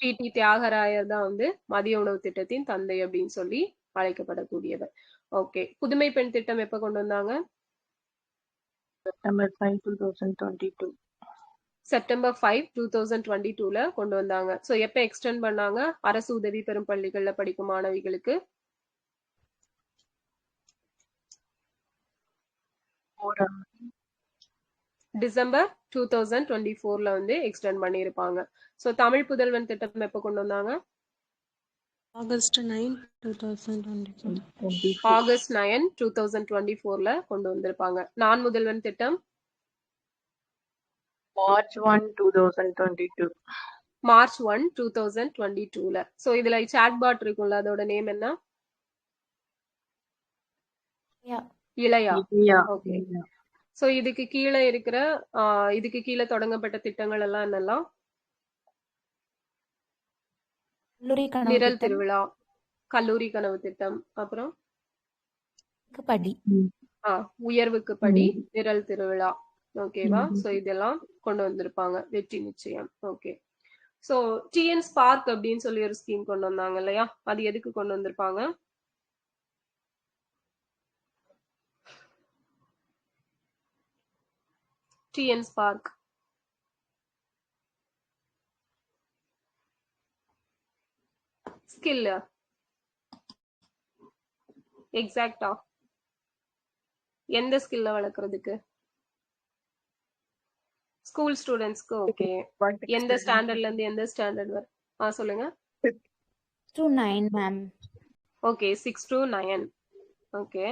டி தியாகராயர் தான் வந்து மதிய உணவு திட்டத்தின் தந்தை அப்படின்னு சொல்லி அழைக்கப்படக்கூடியவர். ஓகே, புதுமை பெண் திட்டம் எப்ப கொண்டு வந்தாங்க? September 5, 2022. செப்டம்பர் 5 2022ல கொண்டு வந்தாங்க. சோ எப்ப எக்ஸ்டெண்ட் பண்ணாங்க அரசு உதவி பெறும் பள்ளிகள்ல படிக்கும் மாணவிகளுக்கு? டிசம்பர் 2024ல வந்து எக்ஸ்டெண்ட் பண்ணியிருப்பாங்க. சோ தமிழ் புதல்வன் திட்டம் எப்ப கொண்டு வந்தாங்க? ஆகஸ்ட் 9 2024. ஆகஸ்ட் 9 2024ல கொண்டு வந்திருப்பாங்க. நான் முதல்வன் திட்டம் March 1, 2022. மார்ச் 1 2022ல. சோ இதுல சாட் பாட் இருக்கும்ல, அதோட நேம் என்ன? இளையா. Yeah. ஓகே. சோ இதுக்கு கீழே இருக்கிற இதுக்கு கீழே தொடங்கப்பட்ட திட்டங்கள் எல்லாம் என்னெல்லாம்? நிரல் திருவிழா, கல்லூரி கனவு திட்டம், அப்புறம் படி உயர்வுக்கு படி, நிரல் திருவிழா. ஓகேவா? சோ இதெல்லாம் கொண்டு வந்திருப்பாங்க. வெற்றி நிச்சயம். ஓகே. சோ டிஎன் ஸ்பார்க் அப்படின்னு சொல்லி ஒரு ஸ்கீம் கொண்டு வந்தாங்க இல்லையா? அது எதுக்கு கொண்டு வந்திருப்பாங்க? டிஎன் ஸ்பார்க் ஸ்கில் எக்ஸாக்டா எந்த ஸ்கில்ல வளர்க்கறதுக்கு? ஸ்கூல் ஸ்டூடெண்ட்ஸ்க்கு. ஓகே. எந்த ஸ்டாண்டர்ட்ல இருந்து எந்த ஸ்டாண்டர்ட் வரை? சொல்லுங்க. 6 to 9 ma'am. Okay, 6 to 9. Okay.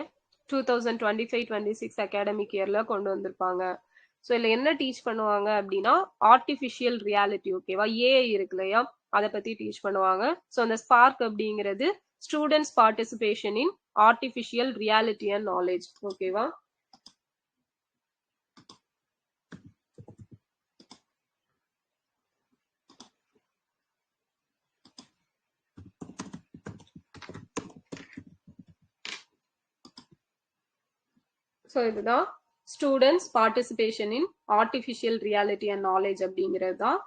2025-26 academic இயர்ல கொண்டு வந்திருப்பாங்க. ஸோ இதுல என்ன டீச் பண்ணுவாங்க அப்படின்னா ஆர்டிஃபிஷியல் ரியாலிட்டி. ஓகேவா? ஏஐ இருக்கு இல்லையா, அதை பத்தி டீச் பண்ணுவாங்க. ஸோ அந்த ஸ்பார்க் அப்படிங்கிறது students participation in artificial reality and knowledge. ஓகேவா? ஸோ இதுதான் students participation in artificial reality and knowledge அப்படிங்கிறது தான்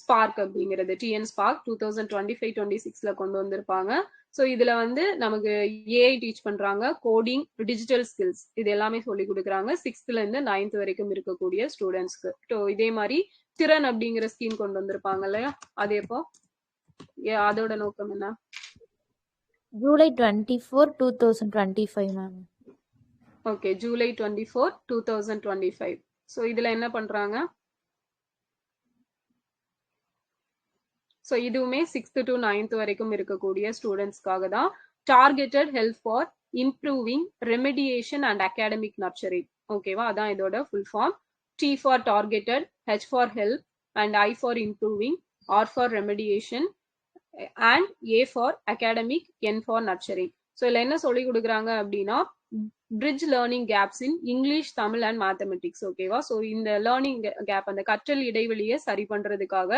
ஸ்பார்க் அப்படிங்கிறது. டிஎன் ஸ்பார்க் 2025-26ல கொண்டு வந்திருப்பாங்க. ஸோ இதுல வந்து நமக்கு ஏஐ டீச் பண்றாங்க, கோடிங், டிஜிட்டல் ஸ்கில்ஸ், இது எல்லாமே சொல்லி கொடுக்குறாங்க 6th இருந்து 9th வரைக்கும் இருக்கக்கூடிய ஸ்டூடெண்ட்ஸ்க்கு. ஸோ இதே மாதிரி திறன் அப்படிங்கிற ஸ்கீம் கொண்டு வந்திருப்பாங்க இல்லையா? அது எப்போ? அதோட நோக்கம் என்ன? July 24, 2025 ma'am. Okay, July 24, 2025. So இதுல என்ன பண்றாங்க? ஸோ இதுவுமே 6th to 9th வரைக்கும் இருக்கக்கூடிய ஸ்டூடெண்ட்ஸ்க்காக தான். Targeted help for improving remediation and academic nurturing. ஓகேவா? அதான் இதோட full form. T for targeted, H for help, and I for improving, R for remediation, and A for academic, N for nurturing. So இதுல என்ன சொல்லி கொடுக்குறாங்க அப்படின்னா bridge learning gaps in English, Tamil and mathematics. ஓகேவா? So இந்த learning gap, அந்த கற்றல் இடைவெளியை சரி பண்றதுக்காக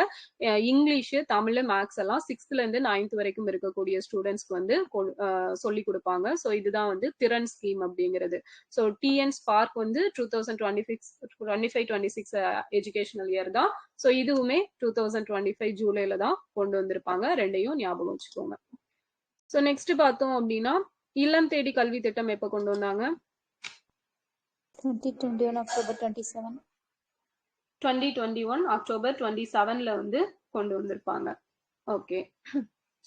இங்கிலீஷ், தமிழ், மேக்ஸ் எல்லாம் 6th இருந்து 9th வரைக்கும் இருக்கக்கூடிய ஸ்டூடெண்ட்ஸ்க்கு வந்து சொல்லி கொடுப்பாங்க. ஸோ இதுதான் வந்து திறன் ஸ்கீம் அப்படிங்கிறது. ஸோ டிஎன் ஸ்பார்க் வந்து 2025-26 எஜுகேஷனல் இயர் தான். ஸோ இதுவுமே 2025 ஜூலைல தான் கொண்டு வந்திருப்பாங்க. ரெண்டையும் ஞாபகம் வச்சுக்கோங்க. ஸோ நெக்ஸ்ட் பார்த்தோம் அப்படின்னா இல்லம் தேடி கல்வி திட்டம் எப்ப கொண்டு வந்தாங்க? 2021 October 27. 2021 October 27ல வந்து கொண்டு வந்திருப்பாங்க. ஓகே.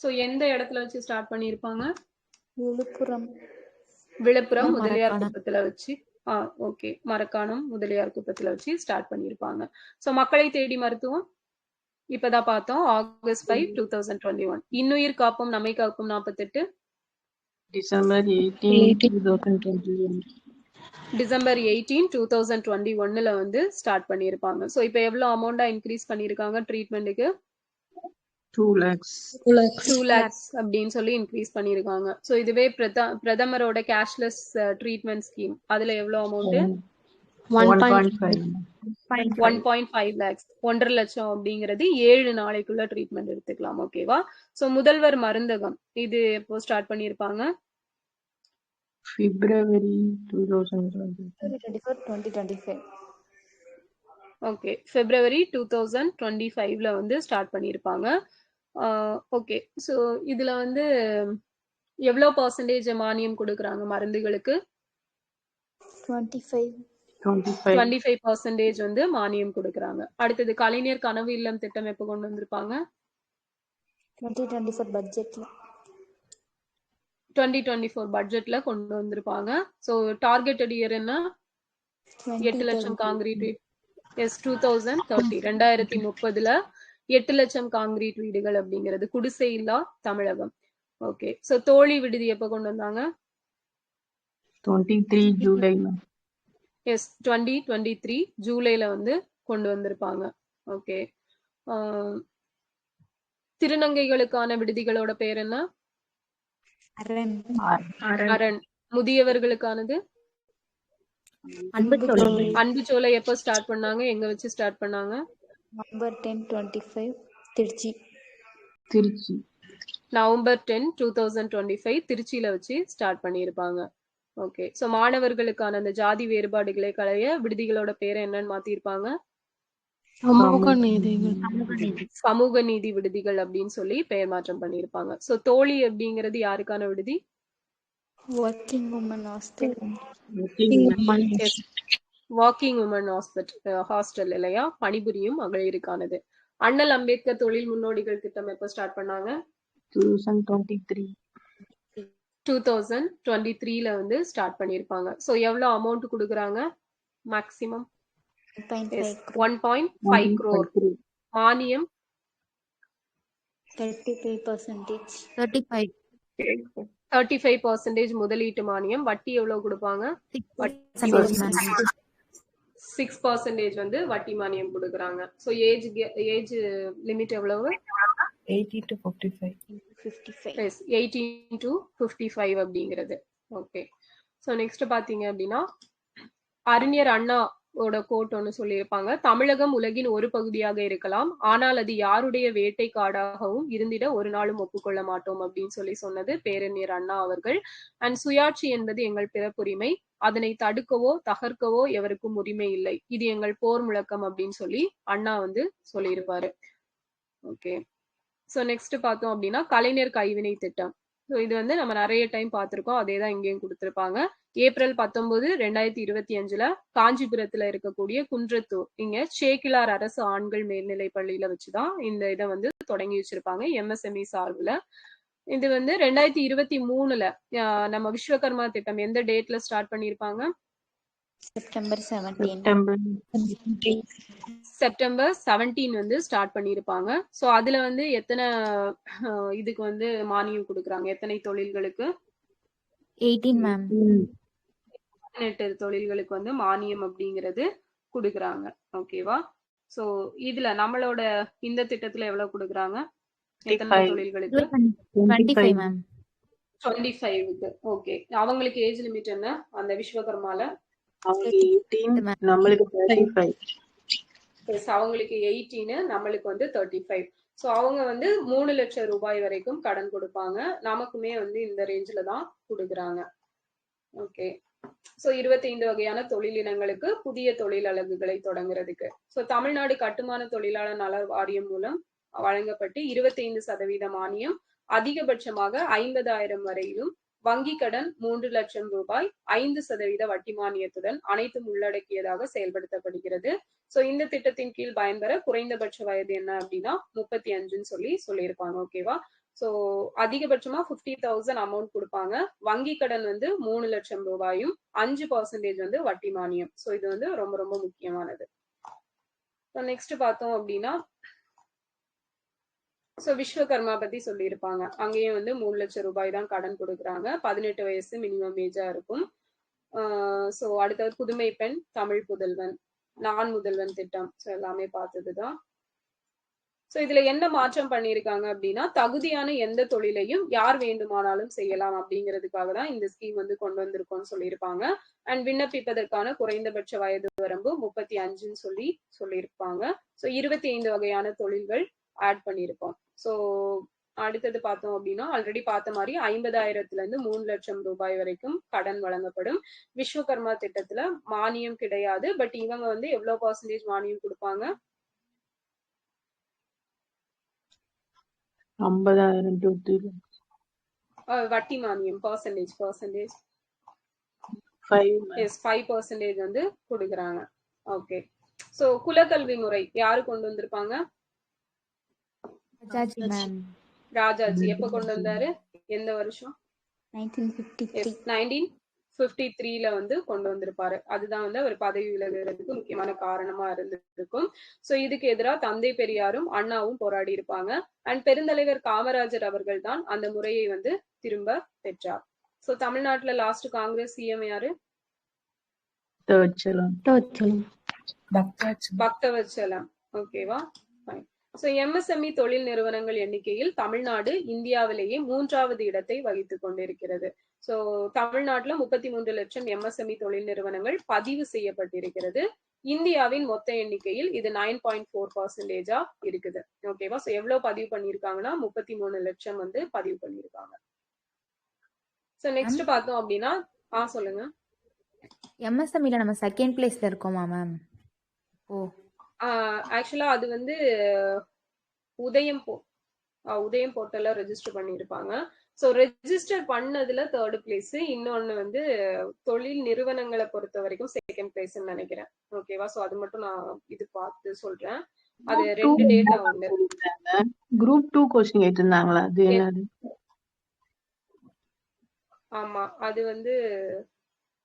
ஸோ எந்த இடத்துல வச்சு ஸ்டார்ட் பண்ணியிருப்பாங்க? விழுப்புரம் முதலியார் குப்பத்துல வச்சு. ஓகே, மரக்காணம் முதலியார் குப்பத்துல வச்சு ஸ்டார்ட் பண்ணியிருப்பாங்க. ஸோ மக்களை தேடி மருத்துவம் இப்பதான் பார்த்தோம். ஆகஸ்ட் 5, 2021. இன்னுயிர் காப்போம் நம்மை காப்போம் 48 December 18, 2021. டிசம்பர் 18, 2021ல வந்து ஸ்டார்ட் பண்ணியிருப்பாங்க. ஸோ இப்போ எவ்வளோ அமௌண்டா இன்க்ரீஸ் பண்ணியிருக்காங்க ட்ரீட்மெண்ட்டுக்கு? 2 lakhs. 2 lakhs அப்படின்னு சொல்லி இன்க்ரீஸ் பண்ணிருக்காங்க. சோ இதுவே பிரதமரோட கேஷ்லெஸ் ட்ரீட்மெண்ட் ஸ்கீம் அதுல எவ்வளவு அமௌண்ட்? 1.5. 1.5 lakhs 1.5 லட்சம் அப்படிங்கிறது 7 நாளைக்குள்ள ட்ரீட்மெண்ட் எடுத்துக்கலாம். ஓகேவா? சோ முதல்வர் மருந்தகம் இது எப்போ ஸ்டார்ட் பண்ணிருப்பாங்க? February 2020. 2025. ஓகே, பிப்ரவரி 2025ல வந்து ஸ்டார்ட் பண்ணிருப்பாங்க. ஓகே, சோ இதுல வந்து எவ்வளவு பர்சன்டேஜ் மானியம் கொடுக்கறாங்க மருந்துகளுக்கு? 25. 25% வந்து மானியம் கொடுக்கறாங்க. அடுத்தது கலைஞர் கனவு இல்லம் திட்டம் எப்ப கொண்டு வந்திருப்பாங்க? 2024 பட்ஜெட்ல. 2024 பட்ஜெட்ல கொண்டு வந்திருப்பாங்க. சோ டார்கெட்டட் இயர் என்ன? 8 லட்சம் காங்கிரீட் வீடு. எஸ் 2030 2030ல 8 லட்சம் காங்கிரீட் வீடுகள் அப்படிங்கிறது குடிசை இல்லா தமிழகம். ஓகே, சோ தோழி விடுதி எப்ப கொண்டு வந்தாங்க? 23 July. எஸ் 2023 ஜூலைல வந்து கொண்டு வந்திருப்பாங்க. ஓகே, திருநங்கைகளுக்கான விடுதிகளோட பேர் என்ன? அரண். அரண். முதியவர்களுக்கானது அன்புச்சோலை. எப்ப ஸ்டார்ட் பண்ணாங்க? எங்க வச்சு ஸ்டார்ட் பண்ணாங்க? நவம்பர் 10, 25 திருச்சி. நவம்பர் 10, 2025 திருச்சியில வச்சு ஸ்டார்ட் பண்ணிருப்பாங்க. ஓகே, சோ மாணவர்களுக்கான அந்த ஜாதி வேறுபாடுகளை களைய விடுதிகளோட பேரை என்னன்னு மாத்திருப்பாங்க? சமூக நீதி விடுதிகள் அப்படின்னு சொல்லி பெயர் மாற்றம் பண்ணிருப்பாங்க. சோ தோழி அப்படிங்கிறது யாருக்கான விடுதி? Working women hostel. Working women hostel இல்லையா? பணிபுரியும் மகளிருக்கானது. அண்ணல் அம்பேத்கர் தொழில் முன்னோடிகள் திட்டம் எப்ப ஸ்டார்ட் பண்ணாங்க? 2023ல வந்து ஸ்டார்ட் பண்ணிருப்பாங்க. சோ எவ்வளவு அமௌண்ட் கொடுக்கறாங்க? Maximum 1.5 crore. மானியம் 35% முதலீட்டு மானியம். வட்டி எவ்வளவு கொடுப்பாங்க? 6% வந்து வட்டி மானியம் கொடுக்கறாங்க. சோ ஏஜ் லிமிட் எவ்வளவு? 18 to 55. 18 to 55 அப்படிங்கிறது. ஓகே, சோ நெக்ஸ்ட் பாத்தீங்க அப்படின்னா அறிஞர் அண்ணாவோட கோட் ஒன்னு சொல்லியிருப்பாங்க. தமிழகம் உலகின் ஒரு பகுதியாக இருக்கலாம், ஆனால் அது யாருடைய வேட்டை காடாகவும் இருந்திட ஒரு நாளும் ஒப்புக்கொள்ள மாட்டோம் அப்படின்னு சொல்லி சொன்னது பேரறிஞர் அண்ணா அவர்கள். அண்ட் சுயாட்சி என்பது எங்கள் பிறப்புரிமை, அதனை தடுக்கவோ தகர்க்கவோ எவருக்கும் உரிமை இல்லை, இது எங்கள் போர் முழக்கம் அப்படின்னு சொல்லி அண்ணா வந்து சொல்லியிருப்பாரு. ஓகே, சோ நெக்ஸ்ட் பார்த்தோம் அப்படின்னா கலைஞர் கைவினை திட்டம். ஸோ இது வந்து நம்ம நிறைய டைம் பார்த்திருக்கோம், அதே தான் இங்கேயும் கொடுத்திருப்பாங்க. ஏப்ரல் 19, 2025ல காஞ்சிபுரத்துல இருக்கக்கூடிய குன்றத்தூர் இங்க சேக்கிலார் அரசு ஆண்கள் மேல்நிலை பள்ளியில வச்சுதான் இந்த இதை வந்து தொடங்கி வச்சிருப்பாங்க MSME சார்புல. இது வந்து 2023ல நம்ம விஸ்வகர்மா திட்டம் எந்த டேட்ல ஸ்டார்ட் பண்ணிருப்பாங்க? செப்டம்பர் 17 வந்து ஸ்டார்ட் பண்ணிருப்பாங்க. சோ அதுல வந்து எத்தனை இதுக்கு வந்து மானியம் கொடுக்கறாங்க? எத்தனை தொழில்களுக்கு? 18 மேம். 18 தொழில்களுக்கு வந்து மானியம் அப்படிங்கிறது கொடுக்கறாங்க. ஓகேவா? சோ இதுல நம்மளோட இந்த திட்டத்துல எவ்வளவு கொடுக்கறாங்க? எத்தனை தொழில்களுக்கு? 25 மேம். 25க்கு. ஓகே, அவங்களுக்கு ஏஜ் லிமிட் என்ன அந்த விஸ்வகர்மால? அவங்களுக்கு 18, நம்மளுக்கு 35. அவங்களுக்கு 18, நம்மளுக்கு வந்து 35. சோ அவங்க வந்து 3 லட்சம் ரூபாய் வரைக்கும் கடன் கொடுப்பாங்க. நமக்குமே வந்து இந்த ரேஞ்சில தான் கொடுக்கறாங்க. ஓகே, சோ 25 வகையான தொழிலினங்களுக்கு புதிய தொழில் அலகுகளை தொடங்குறதுக்கு சோ தமிழ்நாடு கட்டுமான தொழிலாளர் நல வாரியம் மூலம் வழங்கப்பட்டு 25% மானியம், அதிகபட்சமாக 50,000 வரையிலும், வங்கி கடன் 3 லட்சம் ரூபாய், 5% வட்டி மானியத்துடன் அனைத்தும் உள்ளடக்கியதாக செயல்படுத்தப்படுகிறது. சோ இந்த திட்டத்தின் கீழ் பயன்பெற குறைந்தபட்ச வயது என்ன அப்படின்னா 35ன்னு சொல்லியிருப்பாங்க. ஓகேவா? சோ அதிகபட்சமா 50,000 அமௌண்ட் கொடுப்பாங்க. வங்கி கடன் வந்து 3 லட்சம் ரூபாயும், 5% வந்து வட்டி மானியம். சோ இது வந்து ரொம்ப ரொம்ப முக்கியமானது. நெக்ஸ்ட் பார்த்தோம் அப்படின்னா சோ விஸ்வகர்மா பத்தி சொல்லியிருப்பாங்க. அங்கேயும் வந்து 3 லட்சம் ரூபாய் தான் கடன் கொடுக்குறாங்க. 18 வயசு மினிமம் ஏஜா இருக்கும். சோ அடுத்தது புதுமை பெண், தமிழ் புதல்வன், நான் முதல்வன் திட்டம். சோ எல்லாமே பார்த்ததுதான். சோ இதுல என்ன மாற்றம் பண்ணியிருக்காங்க அப்படின்னா, தகுதியான எந்த தொழிலையும் யார் வேண்டுமானாலும் செய்யலாம் அப்படிங்கிறதுக்காக தான் இந்த ஸ்கீம் வந்து கொண்டு வந்திருக்கோம்னு சொல்லியிருப்பாங்க. அண்ட் விண்ணப்பிப்பதற்கான குறைந்தபட்ச வயது வரம்பு 35ன்னு சொல்லியிருப்பாங்க. ஸோ 25 வகையான தொழில்கள் ஆட் பண்ணியிருக்கோம். ஸோ அடுத்தது பார்த்தோம் அப்படின்னா, ஆல்ரெடி பார்த்த மாதிரி 50,000ல இருந்து 3 லட்சம் ரூபாய் வரைக்கும் கடன் வழங்கப்படும். விஸ்வகர்மா திட்டத்துல மானியம் கிடையாது. பட் இவங்க வந்து எவ்வளவு பர்சன்டேஜ் மானியம் கொடுப்பாங்க? 50,000 to 3 lakhs. வட்டி மானியம் பர்சன்டேஜ் 5 ma'am. எஸ் 5% வந்து கொடுக்குறாங்க. ஓகே. சோ குலக்கல்வி முறை யாரு கொண்டு வந்திருப்பாங்க? ராஜாஜி மேம். ராஜாஜி எப்ப கொண்டு வந்தாரு? எந்த வருஷம்? 1953. 1953ல வந்து கொண்டு வந்திருப்பாரு. அதுதான் வந்து அவர் பதவி விலகுறதுக்கு முக்கியமான காரணமா இருந்திருக்கும். சோ இதுக்கு எதிராக தந்தை பெரியாரும் அண்ணாவும் போராடி இருப்பாங்க. அண்ட் பெருந்தலைவர் காமராஜர் அவர்கள் தான் அந்த முறையை வந்து திரும்ப பெற்றார். சோ தமிழ்நாட்டுல லாஸ்ட் காங்கிரஸ் சிஎம் யாரு? பக்தவச்சலம். ஓகேவா? சோ எம்எஸ்எம்இ தொழில் நிறுவனங்கள் எண்ணிக்கையில் தமிழ்நாடு இந்தியாவிலேயே 3வது இடத்தை வகித்துக் கொண்டிருக்கிறது. சோ தமிழ்நாட்டுல 33 லட்சம் எம்எஸ்எம்இ தொழில் நிறுவனங்கள் பதிவு செய்யப்பட்டிருக்கிறது. இந்தியாவின் மொத்த எண்ணிக்கையில் இது 9.4% இருக்குது. ஓகேவா? சோ எவ்வளவு பதிவு பண்ணிருக்காங்கன்னா 33 லட்சம் வந்து பதிவு பண்ணிருக்காங்க. சோ நெக்ஸ்ட் பார்த்தோம் அப்படின்னா சொல்லுங்க. எம்எஸ்எம்இல நம்ம செகண்ட் பிளேஸ்ல இருக்கோமா மேம்? ஓ ஆக்சுவலா அது வந்து உதயம் போர்ட்டல்ல ரெஜிஸ்டர் பண்ணிருப்பாங்க. சோ ரெஜிஸ்டர் பண்ணதுல 3rd பிளேஸ், இன்னொன்னு வந்து தொழில் நிறுவனங்களை பொறுத்த வரைக்கும் செகண்ட் பிளேஸ் நினைக்கிறேன். ஓகேவா? சோ அது மட்டும் நான் இது பார்த்து சொல்றேன். அது 2 டேட்டா வந்து குரூப் 2 கோச்சிங் எடுத்திருந்தாங்களா? அது என்னது? ஆமா, அது வந்து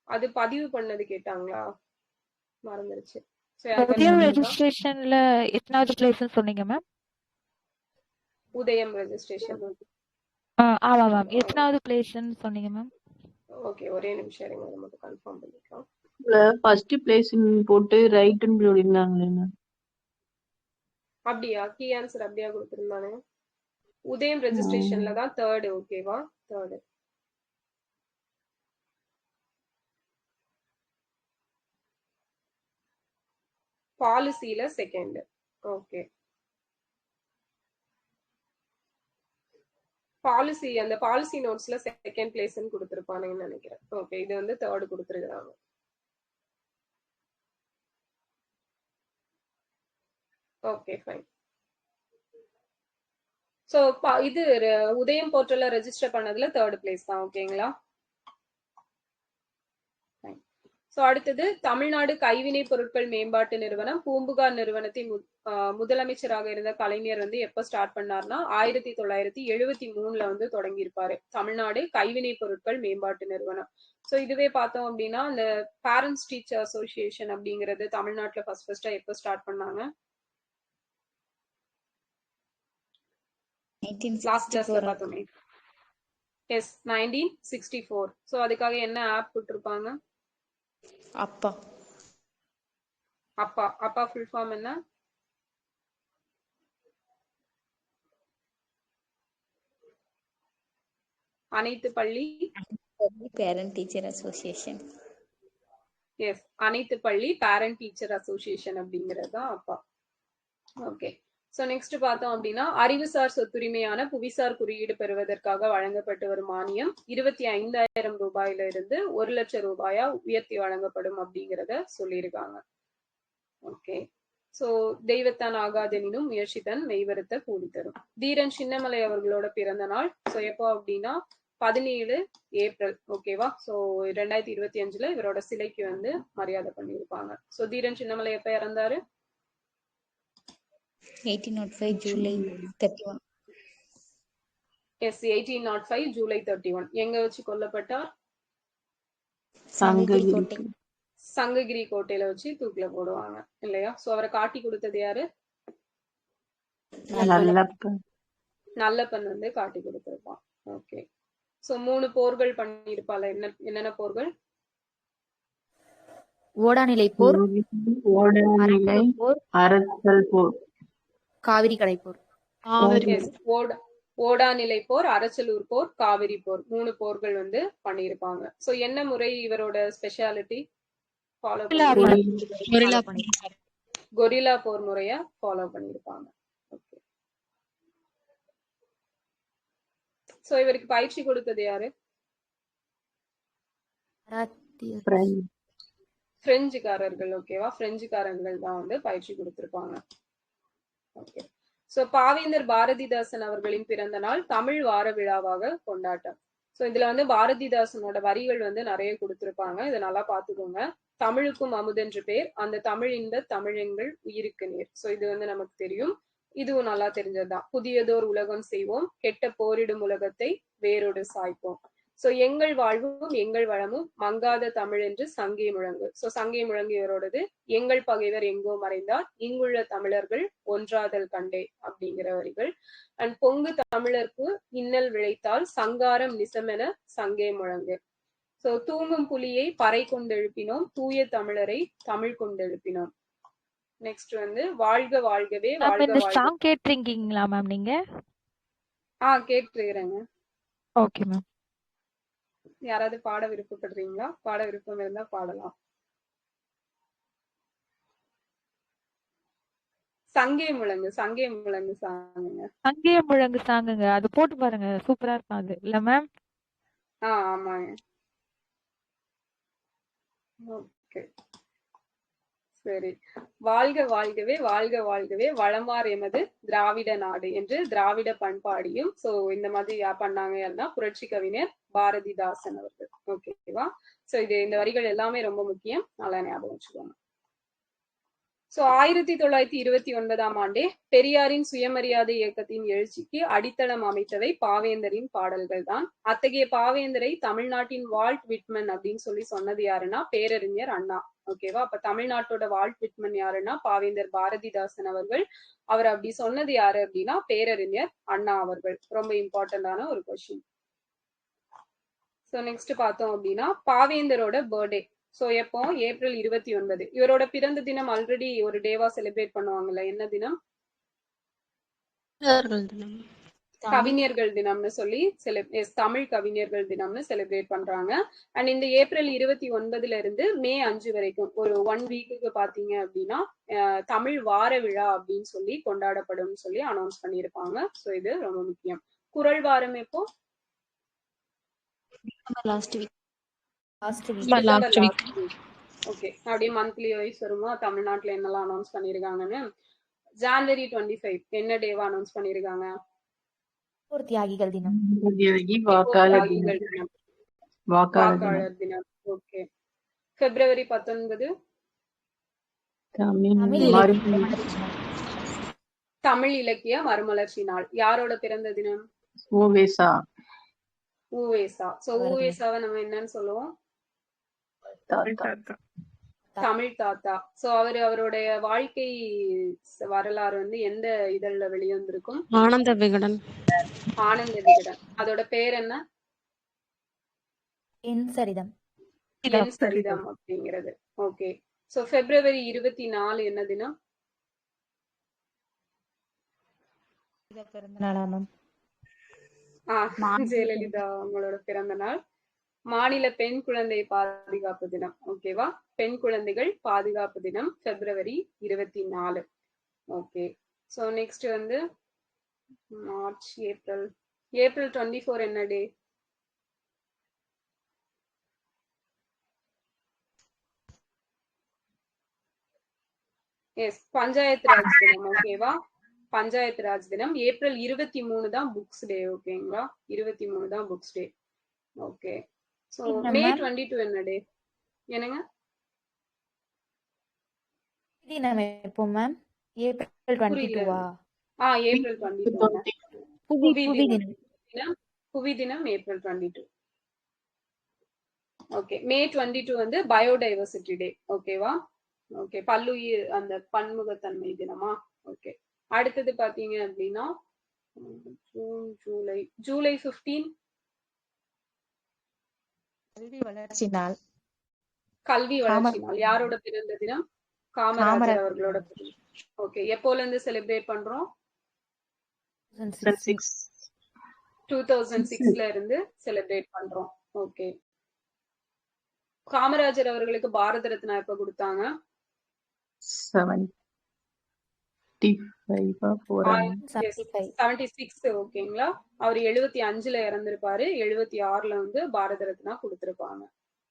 அது பதிவு பண்ணது கேட்டாங்களா? மறந்துருச்சு. உதயம் ரெஜிஸ்ட்ரேஷன்ல எத்தனாவது பிளேஸ்னு சொன்னீங்க மேம்? உதயம் ரெஜிஸ்ட்ரேஷன். ஆமா மேம். எத்தனாவது பிளேஸ்னு சொன்னீங்க மேம்? ஓகே, ஒரே நிமிஷம் இருங்க, நம்ம மட்டும் கன்ஃபார்ம் பண்ணிக்கலாம். ஃபர்ஸ்ட் பிளேஸ் போட்டு ரைட்னு சொல்லிருந்தாங்களே மேம். அப்படியா? கீ ஆன்சர் அப்படியா கொடுத்திருந்தானே? உதயம் ரெஜிஸ்ட்ரேஷன்ல தான் 3rd. ஓகேவா? 3rd. பாலிசில 2nd. ஓகே. பாலிசி, அந்த பாலிசி நோட்ஸ்ல 2nd பிளேஸ்னு கொடுத்திருப்பானேன்னு நினைக்கிறேன். ஓகே, இது வந்து 3rd கொடுத்திருக்காங்க. Okay fine. சோ இது உதயம் போர்ட்டல்ல ரெஜிஸ்டர் பண்ணதுல 3rd பிளேஸ் தான். ஓகேங்களா? சோ அடுத்தது தமிழ்நாடு கைவினை பொருட்கள் மேம்பாட்டு நிறுவனம் பூம்புகார் நிறுவனத்தின் முதலமைச்சராக இருந்த கலைஞர் வந்து எப்ப ஸ்டார்ட் பண்ணார்னா 1973ல வந்து தொடங்கி இருப்பாரு தமிழ்நாடு கைவினை பொருட்கள் மேம்பாட்டு நிறுவனம். சோ இதுவே பார்த்தோம் அப்படின்னா அந்த பேரண்ட்ஸ் டீச்சர் அசோசியேஷன் அப்படிங்கிறது தமிழ்நாட்டுல ஃபர்ஸ்டா எப்ப ஸ்டார்ட் பண்ணாங்க? எஸ் 1964. சோ அதுக்காக என்ன ஆப் போட்டிருப்பாங்க? அப்பா. அப்பா ஃபுல் ஃபார்ம் என்ன? அனைத்து பள்ளி பேரண்ட் டீச்சர் அசோசியேஷன். எஸ், அனைத்து பள்ளி பேரண்ட் டீச்சர் அசோசியேஷன் அப்படிங்கிறது தான் அப்பா. ஓகே. சோ நெக்ஸ்ட் பார்த்தோம் அப்படின்னா அறிவுசார் சொத்துரிமையான புவிசார் குறியீடு பெறுவதற்காக வழங்கப்பட்டு வரும் மானியம் 25,000 ரூபாயில இருந்து 1 லட்சம் ரூபாயா உயர்த்தி வழங்கப்படும் அப்படிங்கிறத சொல்லியிருக்காங்க. ஓகே. சோ தெய்வத்தான் ஆகாதெனினும் முயற்சித்தன் மெய்வருத்த கூடி தரும். தீரன் சின்னமலை அவர்களோட பிறந்த நாள். சோ எப்போ அப்படின்னா 17 ஏப்ரல். ஓகேவா? சோ 2025ல இவரோட சிலைக்கு வந்து மரியாதை பண்ணியிருப்பாங்க. சோ தீரன் சின்னமலை எப்ப இறந்தாரு? 1805 ஜூலை 31. எஸ், 1805 ஜூலை 31. எங்க வச்சு கொல்லப்பட்டார்? சங்ககிரி கோட்டையில வச்சு தூக்கில போடுவாங்க இல்லையா? சோ அவரை காட்டி கொடுத்தது யாரு? நல்லப்பன் வந்து காட்டி கொடுத்திருப்பான். ஓகே. சோ 3 போர்கள் பண்ணிருப்பால. என்னென்ன போர்கள்? ஓடாநிலை போர், அரசல் போர், காவிரி கடைப்போர். காவிரி எஸ், ஓடாநிலை போர், அரச்சலூர் போர், காவிரி போர், 3 போர்கள் வந்து பண்ணியிருப்பாங்க. சோ என்ன முறை இவரோட ஸ்பெஷாலிட்டி ஃபாலோ இல்ல, பண்ணிருப்பாங்க? கொரில்லா கொரில்லா போர் முறைய ஃபாலோ பண்ணிருப்பாங்க. ஓகே. சோ இவருக்கு பயிற்சி கொடுத்தது யாரு? மராத்தியர். பிரெஞ்சுக்காரர்கள். ஓகேவா, பிரெஞ்சுக்காரர்கள் தான் வந்து பயிற்சி கொடுத்திருப்பாங்க. ஓகே. சோ பாவேந்தர் பாரதிதாசன் அவர்களின் பிறந்த நாள் தமிழ் வார விழாவாக கொண்டாட்டம். சோ இதுல வந்து பாரதிதாசனோட வரிகள் வந்து நிறைய கொடுத்திருப்பாங்க. இதை நல்லா பாத்துக்கோங்க. தமிழுக்கும் அமுதென்று பேர், அந்த தமிழ் இன்ப தமிழெங்கள் உயிருக்கு நேர். சோ இது வந்து நமக்கு தெரியும். இதுவும் நல்லா தெரிஞ்சதுதான். புதியதோர் உலகம் செய்வோம், கெட்ட போரிடும் உலகத்தை வேரோடு சாய்ப்போம். சோ எங்கள் வாழ்வும் எங்கள் வளமும் மங்காத தமிழ் என்று சங்கே முழங்கு. சோ சங்கே முழங்கு இவரோடது. எங்கள் பகைவர் எங்கோ மறைந்தார், இங்குள்ள தமிழர்கள் ஒன்றாதல் கண்டே அப்படிங்கிற வரிகள். அண்ட் பொங்கு தமிழர்க்கு இன்னல் விளைத்தால் சங்காரம் நிசமென சங்கே முழங்கு. சோ தூங்கும் புலியை பறை கொண்டெழுப்பினோம், தூய தமிழரை தமிழ் கொண்டெழுப்பினோம். நெக்ஸ்ட் வந்து வாழ்க வாழ்கவே மேம் வாழ்க இந்த வாழ்க. சாங் கேட்டிருக்கீங்களா மேம் நீங்க? கேட்டுருக்கிறேங்க. Okay ma'am. யாராவது பாட விருப்பப்படுறீங்களா? பாட விருப்பம் இருந்தா பாடலாம். சங்கே முழங்கு, சங்கே முழங்கு சாங்குங்க. சங்கே முழங்கு சாங்குங்க, அது போட்டு பாருங்க, சூப்பரா இருக்கும் அது இல்ல மேம்? ஆமாங்க. ஓகே, சரி. வாழ்க வாழ்கவே வாழ்க வாழ்கவே வளமார் எமது திராவிட நாடு என்று திராவிட பண்பாடியும். சோ இந்த மாதிரி யார் பண்ணாங்கன்னா புரட்சி கவிஞர் பாரதிதாசன் அவர்கள். ஓகேவா? சோ இது இந்த வரிகள் எல்லாமே ரொம்ப முக்கியம், நல்லா ஞாபகம் வச்சுக்கோங்க. சோ 1929 ஆண்டே பெரியாரின் சுயமரியாதை இயக்கத்தின் எழுச்சிக்கு அடித்தளம் அமைத்தவை பாவேந்தரின் பாடல்கள் தான். அத்தகைய பாவேந்தரை தமிழ்நாட்டின் வால்ட் விட்மன் அப்படின்னு சொல்லி சொன்னது யாருன்னா பேரறிஞர் அண்ணா. ஓகேவா? அப்ப தமிழ்நாட்டோட வால்ட் விட்மன் யாருன்னா பாவேந்தர் பாரதிதாசன் அவர்கள். அவர் அப்படி சொன்னது யாரு அப்படின்னா பேரறிஞர் அண்ணா அவர்கள். ரொம்ப இம்பார்ட்டன்டான ஒரு கொஸ்டின். சோ நெக்ஸ்ட் பார்த்தோம் அப்படின்னா பாவேந்தரோட பர்த்டே. சோ எப்போ? ஏப்ரல் 29. இவரோட பிறந்த தினம் ஆல்ரெடி ஒரு டேவா செலிப்ரேட் பண்ணுவாங்கல்ல, என்ன தினம்? கவிஞர்கள் தினம்னு சொல்லி தமிழ் கவிஞர்கள் தினம்னு செலிப்ரேட் பண்றாங்க. அண்ட் இந்த ஏப்ரல் 29 இருந்து மே 5 வரைக்கும் ஒரு 1 வீக்குக்கு பாத்தீங்க அப்படின்னா தமிழ் வார விழா அப்படின்னு சொல்லி கொண்டாடப்படும் சொல்லி அனௌன்ஸ் பண்ணியிருப்பாங்க. சோ இது ரொம்ப முக்கியம். குறள் வாரம் எப்போ? Last week. ஓகே, அப்படியே மந்த்லி வைஸ் வருமா தமிழ்நாட்டுல என்னெல்லாம் அனௌன்ஸ் பண்ணிருக்காங்கன்னு. ஜான்வரி 25 என்ன டேவா அனௌன்ஸ் பண்ணிருக்காங்க? ஒரு தியாகிகள் தினம். வாக்காளர் தினம். ஓகே. பிப்ரவரி 19 தமிழ் இலக்கிய மறுமலர்ச்சி நாள். யாரோட பிறந்த தினம்? ஊவேசா. சோ ஊவேசாவை நம்ம என்னன்னு சொல்லுவோம்? தமிழ் தாத்தா. சோ அவருடைய வாழ்க்கை வரலாறு வந்து எந்த இதழ்ல வெளிவந்திருக்கும்? ஆனந்த விகடன். ஆனந்த விகடன். அதோட பேர் என்ன? என் சரிதம். என் சரிதம் அப்படிங்கிறது. ஓகே. சோ பிப்ரவரி 24 என்ன தினம்? பிறந்த நாளா மேம்? ஜெயலலிதா அவங்களோட பிறந்த நாள். மாநில பெண் குழந்தை பாதுகாப்பு தினம். ஓகேவா? பெண் குழந்தைகள் பாதுகாப்பு தினம் பிப்ரவரி 24. ஓகே. சோ நெக்ஸ்ட் வந்து மார்ச், ஏப்ரல் 24 என்ன டே? எஸ், பஞ்சாயத்து ராஜ் தினம். ஓகேவா? பஞ்சாயத்து ராஜ் தினம். ஏப்ரல் 23 தான் புக்ஸ் டே. ஓகேங்களா? 23 தான் புக்ஸ் டே. ஓகே. சோ மே 22 என்ன டே? என்னங்க? தினம் எப்போ மேம்? ஏப்ரல் 22வா? ஏப்ரல் 22. புவி தினம் ஏப்ரல் 22. ஓகே. மே 22 வந்து பயோடைவர்சிட்டி டே. ஓகேவா? ஓகே. பல்லுயிர் அந்த பன்முகத்தன்மை தினமா? ஓகே. அடுத்தது பாத்தீங்க அப்படின்னா ஜூலை 15 கல்வி வளர்ச்சி நாள். கல்வி வளர்ச்சி நாள். யாரோட பிறந்த தினம்? காமராஜர் அவர்களோட. ஓகே, எப்போல இருந்து செலிப்ரேட் பண்றோம்? 2006ல இருந்து செலிப்ரேட் பண்றோம். ஓகே, காமராஜர் அவர்களுக்கு பாரத ரத்னா எப்ப கொடுத்தாங்க? 76. ஓகேங்களா. அவர் 75ல இறந்திருப்பாரு. 76ல வந்து பாரத ரத்னா கொடுத்திருப்பாங்க.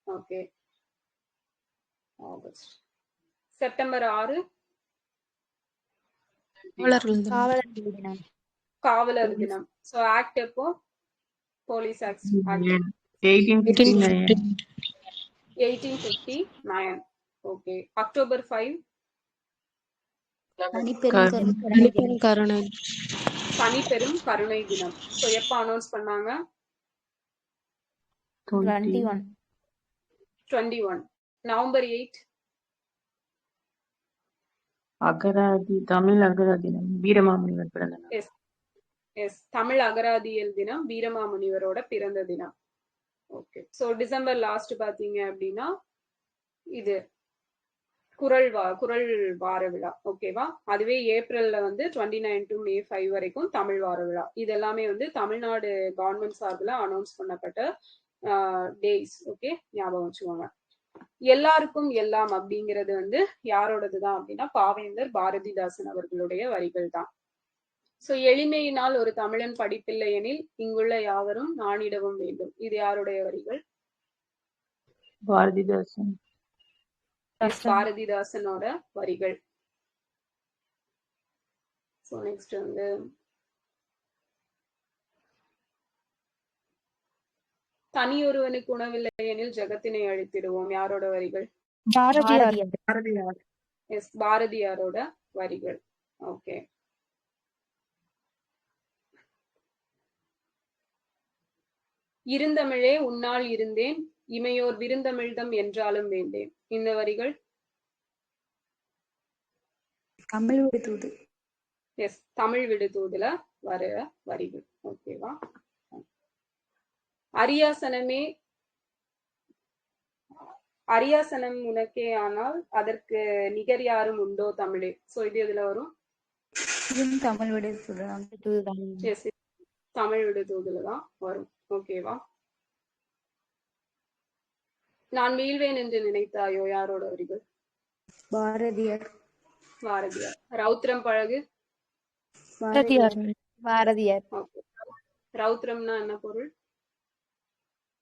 Okay, August. செப்டம்பர் 6 காவலர் தினம். சோ ஆக்ட் எப்போ? Police act 1859. ஓகே, அக்டோபர் 5 தனிப்பெரும் கருணை. தனிப்பெரும் கருணை தினம். சோ எப்ப அனௌன்ஸ் பண்ணாங்க? 21. நவம்பர் 8 தமிழ் அகராதி தினம், வீரமாமுனிவர் பிறந்த நாள். எஸ், தமிழ் அகராதியல் தினம், வீரமாமுனிவரோட பிறந்த தினம். ஓகே, சோ டிசம்பர் லாஸ்ட் பாத்தீங்க அப்படின்னா இது குறள் வார விழா. ஓகேவா. அதுவே ஏப்ரல்ல வந்து 29 to May 5 வரைக்கும் தமிழ் வார விழா. இது எல்லாமே வந்து தமிழ்நாடு கவர்மெண்ட் சார்பில் அனௌன்ஸ் பண்ணப்பட்ட டேஸ். ஓகே, ஞாபகம் வச்சுக்கோங்க. எல்லாருக்கும் எல்லாம் அப்படிங்கிறது வந்து யாரோடதுதான் அப்படின்னா பாவேந்தர் பாரதிதாசன் அவர்களுடைய வரிகள் தான். சோ எளிமையினால் ஒரு தமிழன் படிப்பில்லை எனில் இங்குள்ள யாவரும் நானிடவும் வேண்டும். இது யாருடைய வரிகள்? பாரதிதாசன். பாரதிதாசனோட வரிகள். சோ நெக்ஸ்ட் வந்து தனியொருவனுக்கு உணவில்லை எனில் ஜெகத்தினை அழித்திடுவோம். யாரோட வரிகள்? பாரதியார். எஸ், பாரதியாரோட வரிகள். ஓகே, இருந்தமிழே உன்னால் இருந்தேன், இமையோர் விருந்தமிழ்தம் என்றாலும் வேண்டேன். இந்த வரிகள்? தமிழ் விடுதூது. எஸ், தமிழ் விடுதூதுல வர வரிகள். ஓகேவா. அரியாசனம் உனக்கே ஆனால் அதற்கு நிகர் யாரும் உண்டோ தமிழே. சோ இது எதுல வரும்? தமிழ் விடுதூது. தமிழ் விடுதூதுலதான் வரும். ஓகேவா. நான் வீழ்வேன் என்று நினைத்தாயோ யாரோட வரிகள்? பாரதியார். ரௌத்ரம் பழகு. பாரதியார். ரௌத்ரம்னா என்ன பொருள்?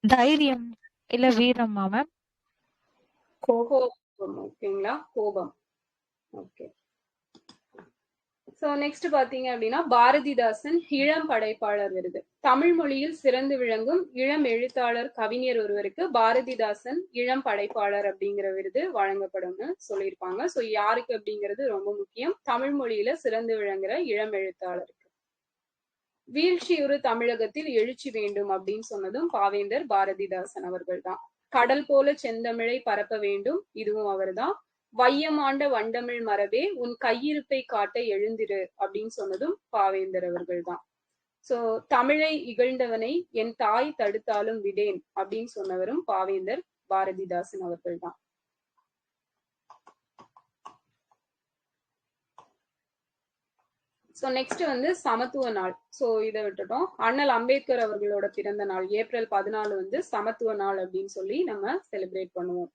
தைரியம் இல்ல வீரம். மேம், கோபம். ஓகேங்களா, கோபம். ஓகே, சோ நெக்ஸ்ட் பாத்தீங்க அப்படின்னா பாரதிதாசன் இளம் படைப்பாளர் விருது. தமிழ் மொழியில் சிறந்து விளங்கும் இளம் எழுத்தாளர் கவிஞர் ஒருவருக்கு பாரதிதாசன் இளம் படைப்பாளர் அப்படிங்கிற விருது வழங்கப்படும்னு சொல்லியிருப்பாங்க. சோ யாருக்கு அப்படிங்கிறது ரொம்ப முக்கியம். தமிழ் மொழியில சிறந்து விளங்குற இளம் எழுத்தாளருக்கு. வீழ்ச்சியுறு தமிழகத்தில் எழுச்சி வேண்டும் அப்படின்னு சொன்னதும் பாவேந்தர் பாரதிதாசன் அவர்கள் தான். கடல் போல செந்தமிழை பரப்ப வேண்டும், இதுவும் அவர் தான். வையம் ஆண்ட வண்டமிழ் மரபே உன் கையிருப்பை காட்ட எழுந்திரு அப்படின்னு சொன்னதும் பாவேந்தர் அவர்கள் தான். சோ தமிழை இகழ்ந்தவனை என் தாய் தடுத்தாலும் விடேன் அப்படின்னு சொன்னவரும் பாவேந்தர் பாரதிதாசன் அவர்கள் தான். சோ நெக்ஸ்ட் வந்து சமத்துவ நாள். சோ இதை விட்டுட்டோம். அண்ணல் அம்பேத்கர் அவர்களோட பிறந்த நாள் ஏப்ரல் 14 வந்து சமத்துவ நாள் அப்படின்னு சொல்லி நம்ம செலிப்ரேட் பண்ணுவோம்.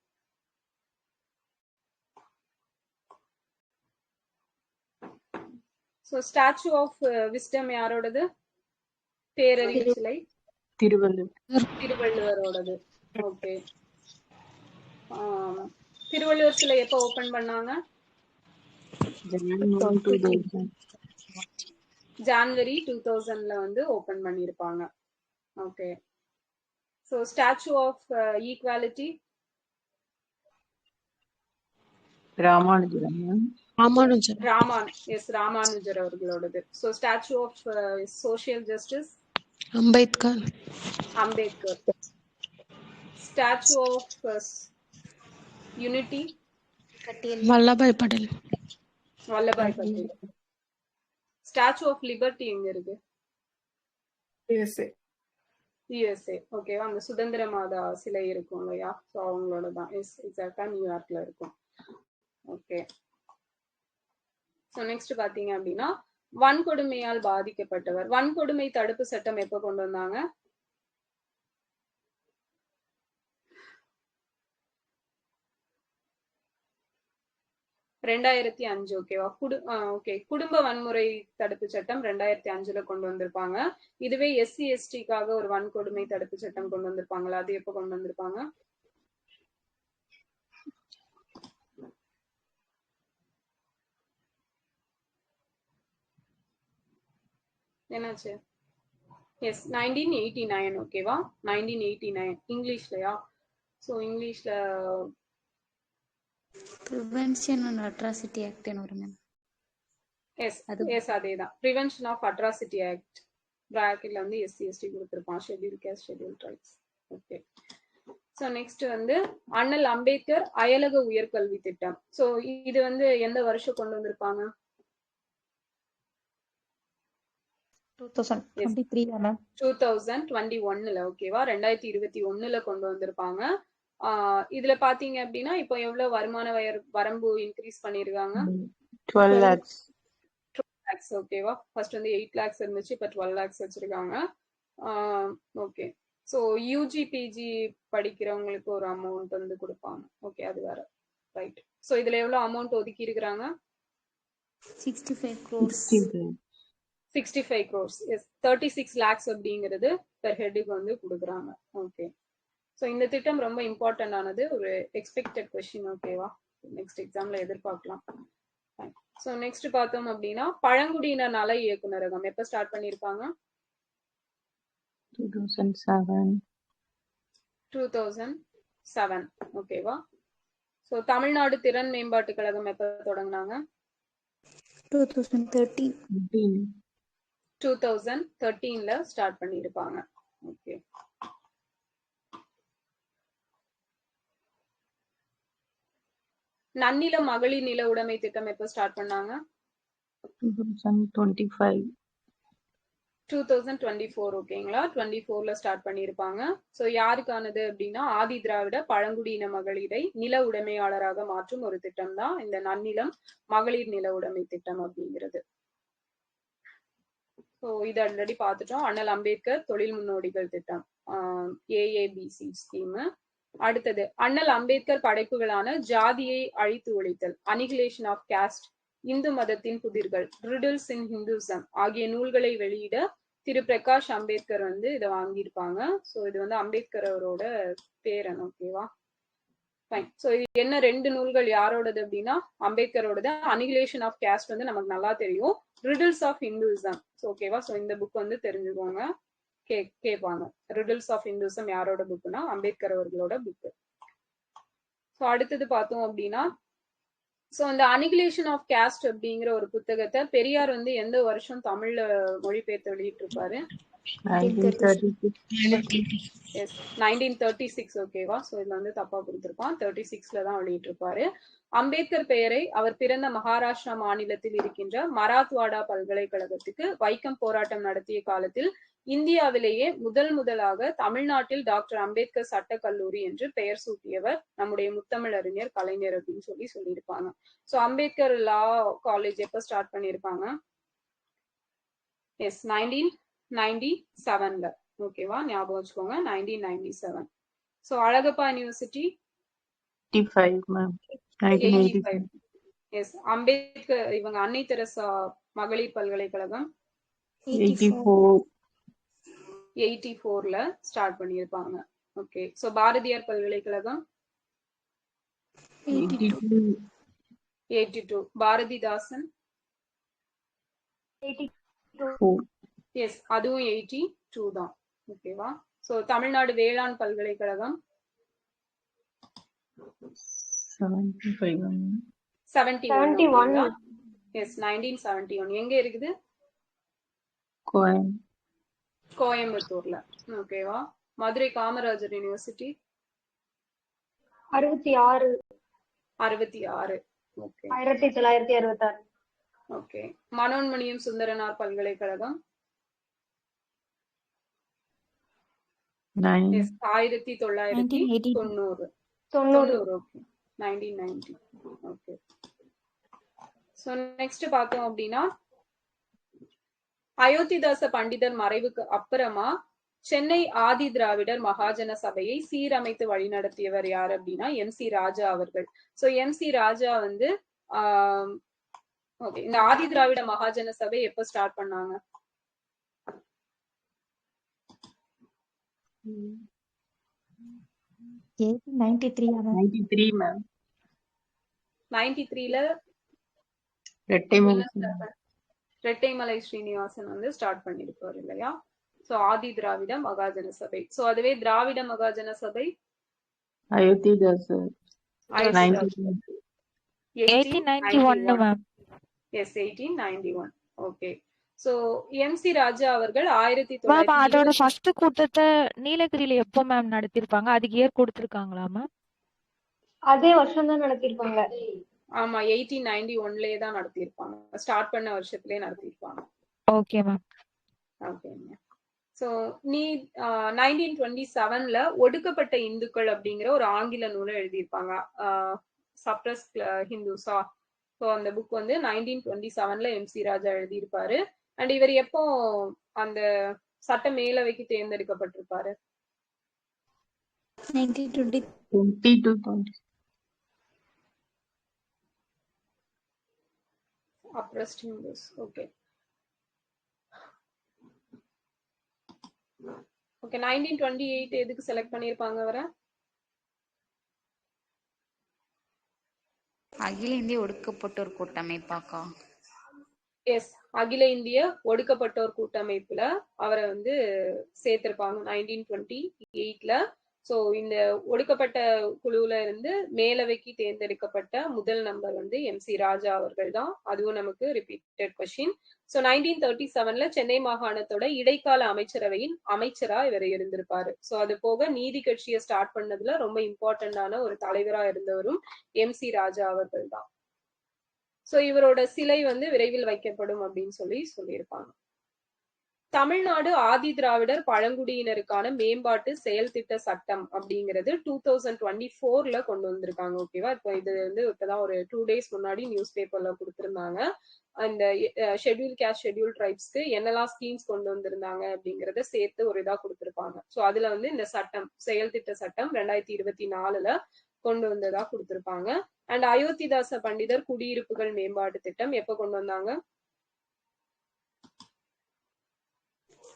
சோ ஸ்டாச்சு ஆஃப் விஸ்டம் யாரோடது? பேரறிவு சிலை திருவள்ளுவரோடது. ஓகே, திருவள்ளுவர் சிலை எப்ப ஓபன் பண்ணாங்க? ஜான்வரி 2000ல வந்து ஓபன் பண்ணிருப்பாங்க. Okay, so statue of equality Ramanujar அவர்களோடது. So statue of social justice Ambedkar. Statue of unity Vallabhbhai Patel. Statue of liberty எங்க இருக்கு? யுஎஸ்ஏ. ஓகேவா. அந்த சுதந்திர மாதா சிலை இருக்கும் இல்லையா, சோ அவங்களோட தான். எக்ஸாக்டா நியூயார்க்ல இருக்கும். Okay, okay. ஸோ நெக்ஸ்ட் பாத்தீங்க அப்படின்னா வன்கொடுமையால் பாதிக்கப்பட்டவர். வன்கொடுமை தடுப்பு சட்டம் எப்ப கொண்டு வந்தாங்க? (2005). ஓகேவா? ஓகே. குடும்ப வன்முறை தடுப்பு சட்டம் 2005 கொண்டு வந்திருப்பாங்க. இதுவே SC STக்காக ஒரு வன்கொடுமை தடுப்பு சட்டம் கொண்டு வந்திருப்பாங்களா? அது எப்ப கொண்டு வந்திருப்பாங்க? என்னாச்சு? எஸ், 1989. ஓகேவா? 1989 இங்கிலீஷ்லயா? ஸோ இங்கிலீஷ்ல ப்ரிவென்ஷன் அண்ட் அட்ராசிட்டி ஆக்ட்னு வரும் மேம். எஸ் அதேதான். ப்ரிவென்ஷன் ஆஃப் அட்ராசிட்டி ஆக்ட் பிராக்கெட்ல வந்து SC ST கொடுத்திருப்பான். Schedule caste schedule tribes. Okay. So next வந்து அண்ணல் அம்பேத்கர் அயலக உயர்கல்வி திட்டம். ஸோ இது வந்து எந்த வருஷம் கொண்டு வந்திருப்பாங்க? 2021. ஓகேவா? 2021 கொண்டு வந்திருப்பாங்க. இதுல பாத்தீங்க அப்படின்னா இப்போ எவ்வளவு வருமான வரம்பு இன்க்ரீஸ் பண்ணிருக்காங்க? 12 lakhs. ஓகேவா? ஃபர்ஸ்ட் வந்து 8 lakhs இருந்துச்சு, இப்ப 12 lakhs வச்சிருக்காங்க. ஓகே. ஸோ யூஜி பிஜி படிக்கிறவங்களுக்கு ஒரு அமௌண்ட் வந்து கொடுப்பாங்க. ஓகே, அது வேற. ரைட். ஸோ இதுல எவ்வளவு அமௌண்ட் ஒதுக்கி இருக்கிறாங்க? 65 crores. 65 crores. எஸ், 36 lakhs அப்படிங்கிறது பெர் ஹெட்டுக்கு வந்து கொடுக்குறாங்க. ஓகே. ஸோ இந்த திட்டம் ரொம்ப இம்பார்ட்டன்ட் ஆனது, ஒரு எக்ஸ்பெக்டட் கொஸ்டின். ஓகேவா? நெக்ஸ்ட் எக்ஸாம்ல எதிர்பார்க்கலாம். ஸோ நெக்ஸ்ட் பார்த்தோம் அப்படின்னா பழங்குடியினர் நல இயக்குநரகம் எப்ப ஸ்டார்ட் பண்ணிருப்பாங்க? 2007. ஓகேவா? ஸோ தமிழ்நாடு திறன் மேம்பாட்டு கழகம் எப்ப தொடங்கினாங்க? 2013 ஸ்டார்ட் பண்ணிருப்பாங்க. ஓகே. நன்னில மகளிர் நில உடைமை திட்டம் எப்ப ஸ்டார்ட் பண்ணாங்க? 2024. ஓகேங்களா? 24 ஸ்டார்ட் பண்ணிருப்பாங்க. ஸோ யாருக்கானது அப்படின்னா ஆதி திராவிட பழங்குடியின மகளிரை நில உடைமையாளராக மாற்றும் ஒரு திட்டம் தான் இந்த நன்னிலம் மகளிர் நில உடைமை திட்டம் அப்படிங்கிறது. ஸோ இது ஆல்ரெடி பார்த்துட்டோம். அண்ணல் அம்பேத்கர் தொழில் முன்னோடிகள் திட்டம், AABC ஸ்கீம். அடுத்தது அண்ணல் அம்பேத்கர் படைப்புகளான ஜாதியை அழித்து ஒழித்தல், அனிகிலேஷன் ஆஃப் காஸ்ட், இந்து மதத்தின் புதிர்கள், ரிடில்ஸ் இன் ஹிந்துசம் ஆகிய நூல்களை வெளியிட திரு பிரகாஷ் அம்பேத்கர் வந்து இதை வாங்கியிருப்பாங்க. ஸோ இது வந்து அம்பேத்கர் அவரோட பேரன். ஓகேவா? ஃபைன். ஸோ இது என்ன 2 நூல்கள் யாரோடது அப்படின்னா அம்பேத்கரோடது. அனிகிலேஷன் ஆஃப் காஸ்ட் வந்து நமக்கு நல்லா தெரியும். Riddles of Hinduism. ஓகேவா? ஸோ இந்த புக் வந்து தெரிஞ்சுக்கோங்க, கேட்பாங்க. ரிடில்ஸ் ஆஃப் ஹிந்துசம் யாரோட புக்னா அம்பேத்கர் அவர்களோட புக். ஸோ அடுத்தது பார்த்தோம் அப்படின்னா ஸோ இந்த அனிகிலேஷன் ஆஃப் காஸ்ட் அப்படிங்கிற ஒரு புத்தகத்தை பெரியார் வந்து எந்த வருஷம் தமிழ்ல மொழிபெயர்த்து வெளியிட்டு இருப்பாரு? 1936. ஓகேவா? ஸோ இதுல வந்து தப்பா கொடுத்திருப்பான். 36 தான் வெளியிட்டு இருப்பாரு. அம்பேத்கர் பெயரை அவர் பிறந்த மகாராஷ்டிரா மாநிலத்தில் இருக்கின்ற மராத்வாடா பல்கலைக்கழகத்துக்கு வைக்கம் போராட்டம் நடத்திய காலத்தில் இந்தியாவிலேயே முதலாக தமிழ்நாட்டில் டாக்டர் அம்பேத்கர் சட்ட கல்லூரி என்று பெயர் சூட்டியவர் நம்முடைய முத்தமிழறிஞர் கலைஞர் அப்படின்னு சொல்லியிருப்பாங்க. ஸோ அம்பேத்கர் லா காலேஜ் எப்ப ஸ்டார்ட் பண்ணிருப்பாங்க? எஸ், 1997. ஓகேவா? ஞாபகம் வச்சுக்கோங்க, 1997. So Alagappa university 85. Yes, Ambedkar இவங்க அன்னை தெரசா மகளிர் பல்கலைக்கழகம் 84 ஸ்டார்ட் பண்ணியிருப்பாங்க. ஓகே. ஸோ பாரதியார் பல்கலைக்கழகம் 82. பாரதிதாசன் 82. எஸ், அதுவும் 82 தான். ஓகேவா? ஸோ தமிழ்நாடு வேளாண் பல்கலைக்கழகம் 71. எஸ், 1971. எங்க இருக்குது? கோயம்புத்தூர்ல. ஓகேவா? Madurai Kamarajar university 66. Okay. 1966. Okay. Manonmaniam Sundaranar பல்கலைக்கழகம் 1990. ஓகே. 1990. ஓகே. ஸோ நெக்ஸ்ட் பார்த்தோம் அப்படின்னா அயோத்திதாச பண்டிதர் மறைவுக்கு அப்புறமா சென்னை ஆதி திராவிடர் மகாஜன சபையை சீரமைத்து வழிநடத்தியவர் யார் அப்படின்னா MC ராஜா அவர்கள். ஸோ MC ராஜா வந்து ஓகே, இந்த ஆதி திராவிட மகாஜன சபை எப்ப ஸ்டார்ட் பண்ணாங்க? 93 மேம். 93ல ரெட்டைமலை ஸ்ரீனிவாசன் வந்து ஸ்டார்ட் பண்ணிருப்பாரு இல்லையா? சோ ஆதி திராவிட மகாஜன சபை. சோ அதுவே Dravida Mahajana Sabha Ayothidas 1891 ma'am. Yes 1891. Okay. So MC Raja அவர்கள் மேம் 1920 அதோட ஃபர்ஸ்ட் கூட்டத்தை நீலகிரியில எப்போ மேம் நடத்திருப்பாங்க? அதுக்கு இயர் கொடுத்திருக்காங்களா மேம்? அதே வருஷம் தான் நடத்திருப்பாங்க. ஆமா 1891லயே தான் நடத்திருப்பாங்க. ஸ்டார்ட் பண்ண வருஷத்திலே நடத்திருப்பாங்க. Okay ma'am. ஓகேங்க. ஸோ 1927ல ஒடுக்கப்பட்ட இந்துக்கள் அப்படிங்கிற ஒரு ஆங்கில நூலை எழுதியிருப்பாங்க. சப்ரஸ் ஹிந்துஸா. ஸோ அந்த புக் வந்து 1927ல MC ராஜா எழுதியிருப்பாரு. அண்ட் இவர் எப்போ அந்த சட்ட மேலவைக்கு தேர்ந்தெடுக்கப்பட்டிருப்பாரு? 1920 Oppressed Hindus. Okay. ஓகே 1928 எதுக்கு செலக்ட் பண்ணிருப்பாங்க அவரை? அகில இந்திய ஒடுக்கப்பட்டோர் கூட்டமைப்பாக்கா? எஸ், அகில இந்திய ஒடுக்கப்பட்டோர் கூட்டமைப்புல அவரை வந்து சேர்த்திருப்பாங்க 1928ல. சோ இந்த ஒடுக்கப்பட்ட குழுவுல இருந்து மேலவைக்கு தேர்ந்தெடுக்கப்பட்ட முதல் நம்பர் வந்து MC ராஜா அவர்கள் தான். அதுவும் நமக்கு ரிப்பீட்டட் கொஸ்டின். சோ 1937ல சென்னை மாகாணத்தோட இடைக்கால அமைச்சரவையின் அமைச்சரா இவர் இருந்திருப்பாரு. சோ அது போக நீதி கட்சியை ஸ்டார்ட் பண்ணதுல ரொம்ப இம்பார்ட்டன்டான ஒரு தலைவரா இருந்தவரும் MC ராஜா அவர்கள் தான். சோ இவரோட சிலை வந்து விரைவில் வைக்கப்படும் அப்படின்னு சொல்லியிருப்பாங்க. தமிழ்நாடு ஆதி திராவிடர் பழங்குடியினருக்கான மேம்பாட்டு செயல் திட்ட சட்டம் அப்படிங்கிறது 2024ல கொண்டு வந்திருக்காங்க. ஓகேவா? இப்போ இது வந்து இப்பதான் ஒரு 2 days முன்னாடி நியூஸ் பேப்பர்ல கொடுத்திருந்தாங்க. அந்த ஷெட்யூல் கேஸ்ட் ஷெட்யூல் ட்ரைப்ஸ்க்கு என்னெல்லாம் ஸ்கீம்ஸ் கொண்டு வந்திருந்தாங்க அப்படிங்கறத சேர்த்து ஒரு இதா கொடுத்திருப்பாங்க. சோ அதுல வந்து இந்த சட்டம் செயல் திட்ட சட்டம் 2024ல கொண்டு வந்ததா கொடுத்திருப்பாங்க. அண்ட் அயோத்திதாச பண்டிதர் குடியிருப்புகள் மேம்பாட்டு திட்டம் எப்ப கொண்டு வந்தாங்க?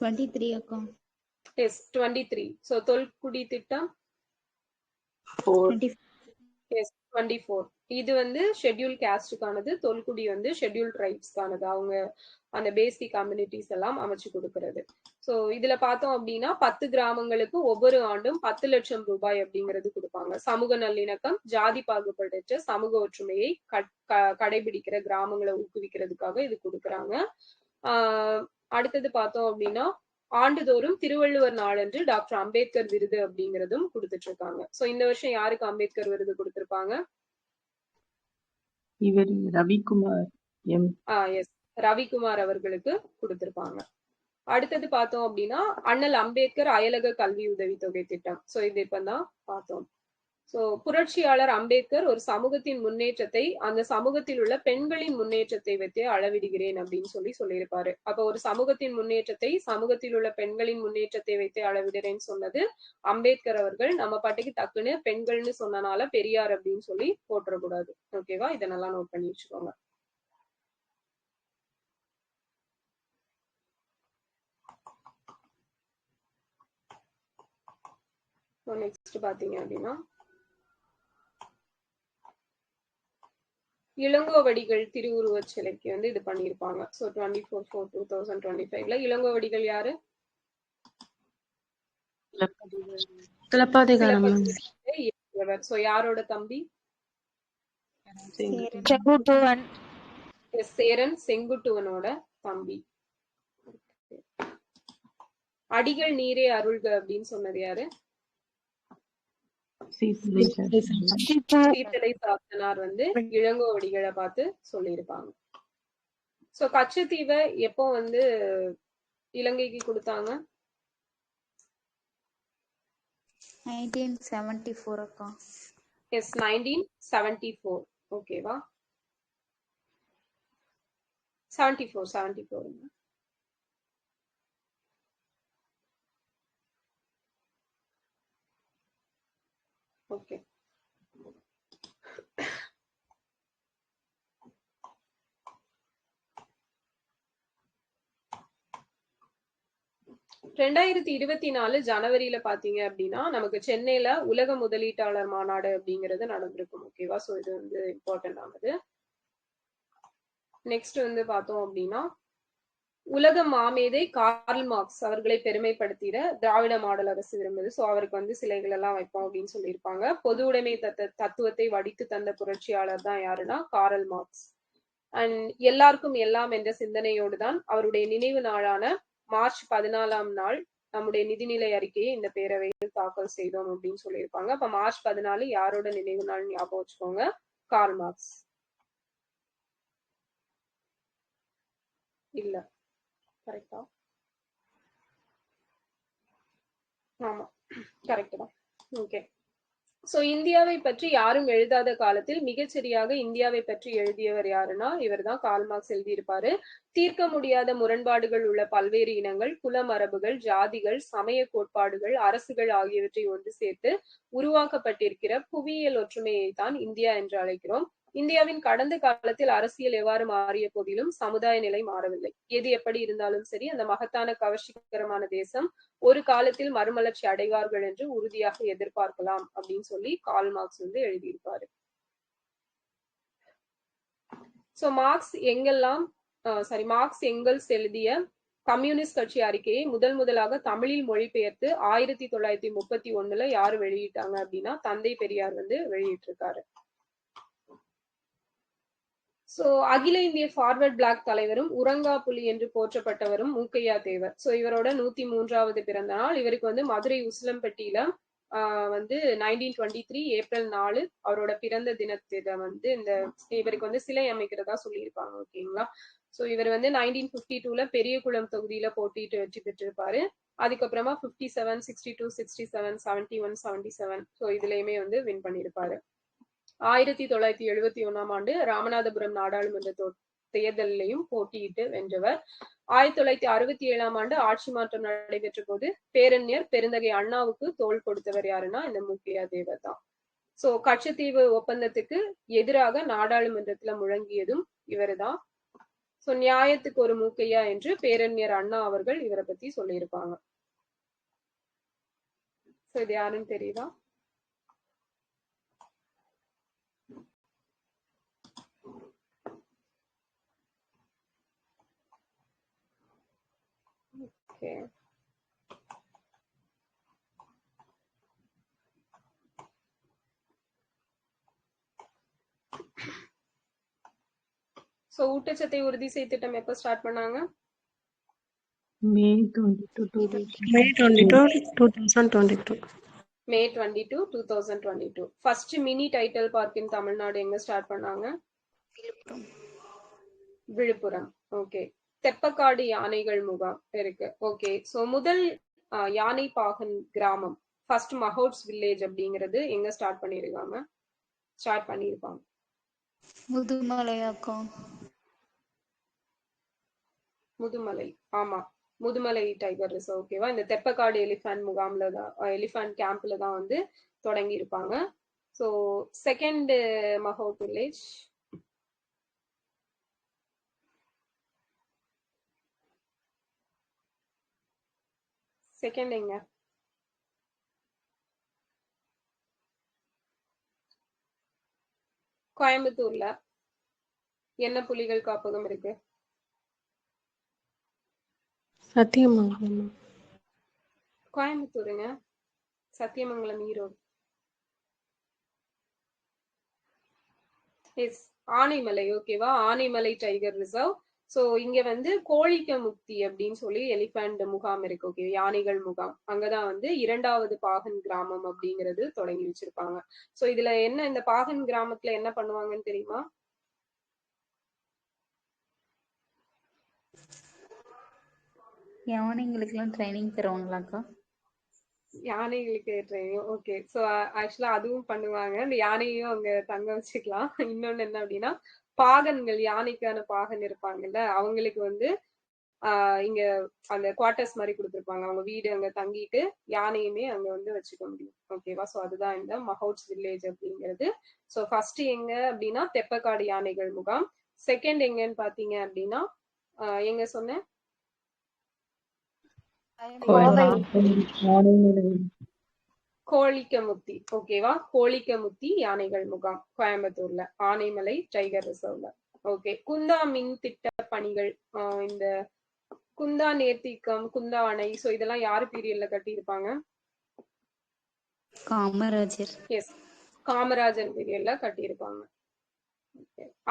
23 அக்கா. எஸ் 23. சோ தொல்குடி திட்டம் 24. எஸ் 24. இது வந்து ஷெட்யூல் காஸ்டுக்கானது. தொல்குடி வந்து ஷெட்யூல் ட்ரைப்ஸ்க்கானது. அவங்க அந்த பேசிக் கம்யூனிட்டிஸ் எல்லாம் அமைச்சு கொடுக்கறது. சோ இதுல பார்த்தோம் அப்படின்னா 10 கிராமங்களுக்கு ஒவ்வொரு ஆண்டும் 10 லட்சம் ரூபாய் அப்படிங்கிறது கொடுப்பாங்க. சமூக நல்லிணக்கம், ஜாதி பாகுபாடற்ற சமூக ஒற்றுமையை கடைபிடிக்கிற கிராமங்களை ஊக்குவிக்கிறதுக்காக இது கொடுக்குறாங்க. அடுத்தது பார்த்தோம் அப்படின்னா ஆண்டுதோறும் திருவள்ளுவர் நாளன்று டாக்டர் அம்பேத்கர் விருது அப்படிங்கிறதும் கொடுத்துட்டு இருக்காங்க. சோ இந்த வருஷம் யாருக்கு அம்பேத்கர் விருது கொடுத்திருப்பாங்க? இவர் ரவிக்குமார் எஸ் ரவிக்குமார் அவர்களுக்கு கொடுத்திருப்பாங்க. அடுத்தது பார்த்தோம் அப்படின்னா அண்ணல் அம்பேத்கர் அயலக கல்வி உதவித்தொகை திட்டம். சோ இது இப்பதான் பார்த்தோம். சோ புரட்சியாளர் அம்பேத்கர் ஒரு சமூகத்தின் முன்னேற்றத்தை அந்த சமூகத்தில் உள்ள பெண்களின் முன்னேற்றத்தை வைத்தே அளவிடுகிறேன் அப்படின்னு சொல்லியிருப்பாரு. அப்ப ஒரு சமூகத்தின் முன்னேற்றத்தை சமூகத்தில் உள்ள பெண்களின் முன்னேற்றத்தை வைத்தே அளவிடுறேன்னு சொன்னது அம்பேத்கர் அவர்கள். நம்ம பாட்டுக்கு டக்குன்னு பெண்கள்னு சொன்னனால பெரியார் அப்படின்னு சொல்லி போட்டுறக்கூடாது. ஓகேவா? இதை நல்லா நோட் பண்ணி வச்சுக்கோங்க. நெக்ஸ்ட் பாத்தீங்க அப்படின்னா இளங்கோவடிகள் திருவுருவச் சிலைக்கு வந்து இது பண்ணியிருப்பாங்க. சோ 24/4/2025ல இளங்கோவடிகள் யாரு? சிலப்பதிகாரம். சோ யாரோட தம்பி? செங்குட்டுவன். சேரன் செங்குட்டுவனோட தம்பி. அடிகள் நீரே அருள்க அப்படின்னு சொன்னது யாரு? சீத்தலை சாத்தனார் வந்து இளங்கோவடிகளை பார்த்து சொல்லியிருப்பாங்க. சோ கச்சத்தீவை எப்போ வந்து இலங்கைக்கு கொடுத்தாங்க? 1974 அக்கா. எஸ் 1974. ஓகேவா? 74. ஓகே. ஜனவரியில பாத்தீங்க அப்படின்னா நமக்கு சென்னையில உலக முதலீட்டாளர் மாநாடு அப்படிங்கிறது நடந்திருக்கும். ஓகேவா? சோ இது வந்து இம்பார்ட்டன்ட் ஆனது. நெக்ஸ்ட் வந்து பார்த்தோம் அப்படின்னா உலக மாமேதை கார்ல் மார்க்ஸ் அவர்களை பெருமைப்படுத்திட திராவிட மாடல் அரசு விரும்புது. சோ அவருக்கு வந்து சிலைகள் எல்லாம் வைப்போம் அப்படின்னு சொல்லியிருப்பாங்க. பொது உடைமை தத்துவத்தை வடித்து தந்த புரட்சியாளர் தான் யாருன்னா கார்ல் மார்க்ஸ். அண்ட் எல்லாருக்கும் எல்லாம் என்ற சிந்தனையோடு தான் அவருடைய நினைவு நாளான மார்ச் 14ஆம் நாள் நம்முடைய நிதிநிலை அறிக்கையை இந்த பேரவையில் தாக்கல் செய்தோம் அப்படின்னு சொல்லியிருப்பாங்க. அப்ப மார்ச் 14 யாரோட நினைவு நாள் ஞாபகம் வச்சுக்கோங்க? Karl Marx. இல்ல, கரெக்டா? ஆமா, கரெக்ட் தான். ஓகே. சோ இந்தியாவை பற்றி யாரும் எழுதாத காலத்தில் மிகச்சரியாக இந்தியாவை பற்றி எழுதியவர் யாருன்னா இவர்தான் கார்ல் மார்க்ஸ் எழுதியிருப்பாரு. தீர்க்க முடியாத முரண்பாடுகள் உள்ள பல்வேறு இனங்கள், குல மரபுகள், ஜாதிகள், சமய கோட்பாடுகள், அரசுகள் ஆகியவற்றை ஒன்று சேர்த்து உருவாக்கப்பட்டிருக்கிற புவியியல் ஒற்றுமையை தான் இந்தியா என்று அழைக்கிறோம். இந்தியாவின் கடந்த காலத்தில் அரசியல் எவ்வாறு மாறிய போதிலும் சமுதாய நிலை மாறவில்லை. எது எப்படி இருந்தாலும் சரி, அந்த மகத்தான கவர்ச்சிகரமான தேசம் ஒரு காலத்தில் மறுமலர்ச்சி அடைவார்கள் என்று உறுதியாக எதிர்பார்க்கலாம் அப்படின்னு சொல்லி கார்ல் மார்க்ஸ் வந்து எழுதியிருப்பாரு. சோ மார்க்ஸ் எங்கெல்ஸ் எழுதிய கம்யூனிஸ்ட் கட்சி அறிக்கையை முதலாக தமிழில் மொழிபெயர்த்து 1931 யாரு வெளியிட்டாங்க அப்படின்னா தந்தை பெரியார் வந்து வெளியிட்டிருக்காரு. சோ அகில இந்திய ஃபார்வர்ட் பிளாக் தலைவரும் உறங்கா புலி என்று போற்றப்பட்டவரும் மூக்கையா தேவர். சோ இவரோட 103வது பிறந்த நாள். இவருக்கு வந்து மதுரை உசிலம்பட்டியில வந்து 1923 ஏப்ரல் 4 அவரோட பிறந்த தினத்தில வந்து இவருக்கு வந்து சிலை அமைக்கிறதா சொல்லியிருப்பாங்க. ஓகேங்களா? சோ இவர் வந்து 1952 பெரியகுளம் தொகுதியில போட்டிட்டு வெற்றி பெற்றிருப்பாரு. அதுக்கப்புறமா 57, 62, 67, 71, 77 சோ இதுலயுமே வந்து வின் பண்ணிருப்பாரு. 1971ஆம் ஆண்டு ராமநாதபுரம் நாடாளுமன்ற தேர்தலையும் போட்டியிட்டு வென்றவர். 1967ஆம் ஆண்டு ஆட்சி மாற்றம் நடைபெற்ற போது பேரறிஞர் பெருந்தகை அண்ணாவுக்கு தோள் கொடுத்தவர் யாருன்னா இந்த மூக்கையா தேவர் தான். சோ கச்சத்தீவு ஒப்பந்தத்துக்கு எதிராக நாடாளுமன்றத்துல முழங்கியதும் இவருதான். சோ நியாயத்துக்கு ஒரு மூக்கையா என்று பேரறிஞர் அண்ணா அவர்கள் இவரை பத்தி சொல்லியிருப்பாங்க. சோ இது யாருன்னு தெரியுதா? Okay. சோ ஊட்டச்சத்தை உறுதி செய் திட்டம் எப்ப ஸ்டார்ட் பண்ணாங்க? May 22, 2022. May 22, 2022. First mini title park in Tamil Nadu எங்க ஸ்டார்ட் பண்ணாங்க? விழுப்புரம். ஓகே. தெப்பக்காடு யானைகள் முகாம் இருக்கு. ஓகே. சோ முதல் யானை பாகன் கிராமம் ஃபர்ஸ்ட் மஹோட்ஸ் வில்லேஜ் அப்படிங்கிறது எங்க ஸ்டார்ட் பண்ணிருப்பாங்க? முதுமலை. ஆமா, முதுமலை டைகர் ரிசர்வ். ஓகேவா? இந்த தெப்பக்காடு எலிஃபண்ட் கேம்ப்ல தான் வந்து தொடங்கி இருப்பாங்க. சோ செகண்ட் மஹோட் வில்லேஜ் செகண்ட் எங்க? கோயம்புத்தூர்ல என்ன புலிகள் காப்பகம் இருக்கு? சத்தியமங்கலம். கோயம்புத்தூருங்க, சத்தியமங்கலம் ஈரோடு. எஸ், ஆனைமலை. ஓகேவா? Anaimalai tiger reserve. சோ இங்க வந்து கோழிக்க முக்தி அப்படின்னு சொல்லி எலிபென்ட் முகாம் இருக்கு. ஓகே, யானைகள் முகாம். அங்கதான் வந்து 2வது பாகன் கிராமம் அப்படிங்கிறது தொடங்கி வச்சிருப்பாங்க. சோ இதுல என்ன, இந்த பாகன் கிராமத்துல என்ன பண்ணுவாங்கன்னு தெரியுமா? யானைங்களுக்கு எல்லாம் ட்ரைனிங் தருவாங்களாக்கா? யானைகளுக்கு ட்ரைனிங். ஓகே. சோ ஆக்சுவலா அதுவும் பண்ணுவாங்க. இந்த யானையும் அங்க தங்க வச்சுக்கலாம். இன்னொன்னு என்ன அப்படின்னா பாகன்கள், யானைக்கான பாகன் இருப்பாங்கல்ல, அவங்களுக்கு வந்து இங்க அந்த குவார்டர்ஸ் மாதிரி கொடுத்துருப்பாங்க. அவங்க வீடு அங்க தங்கிட்டு யானையுமே அங்க வந்து வச்சுக்க முடியும். ஓகேவா? சோ அதுதான் இந்த மஹவுட்ஸ் வில்லேஜ் அப்படிங்கிறது. சோ ஃபர்ஸ்ட் எங்க அப்படின்னா தெப்பக்காடு யானைகள் முகாம். செகண்ட் எங்கன்னு பாத்தீங்க அப்படின்னா எங்க சொன்னேன்? கோழிக்கமுத்தி. ஓகேவா? கோழிக்கமுத்தி யானைகள் முகாம் கோயம்புத்தூர்ல, ஆனைமலை டைகர் ரிசர்வ்ல. ஓகே. குந்தா மின் திட்ட பணிகள், இந்த குந்தா நேர்த்திக்கம், குந்தா அணை, சோ இதெல்லாம் யாரு பீரியட்ல கட்டியிருப்பாங்க? காமராஜர். எஸ், காமராஜர் பீரியட்ல கட்டியிருப்பாங்க.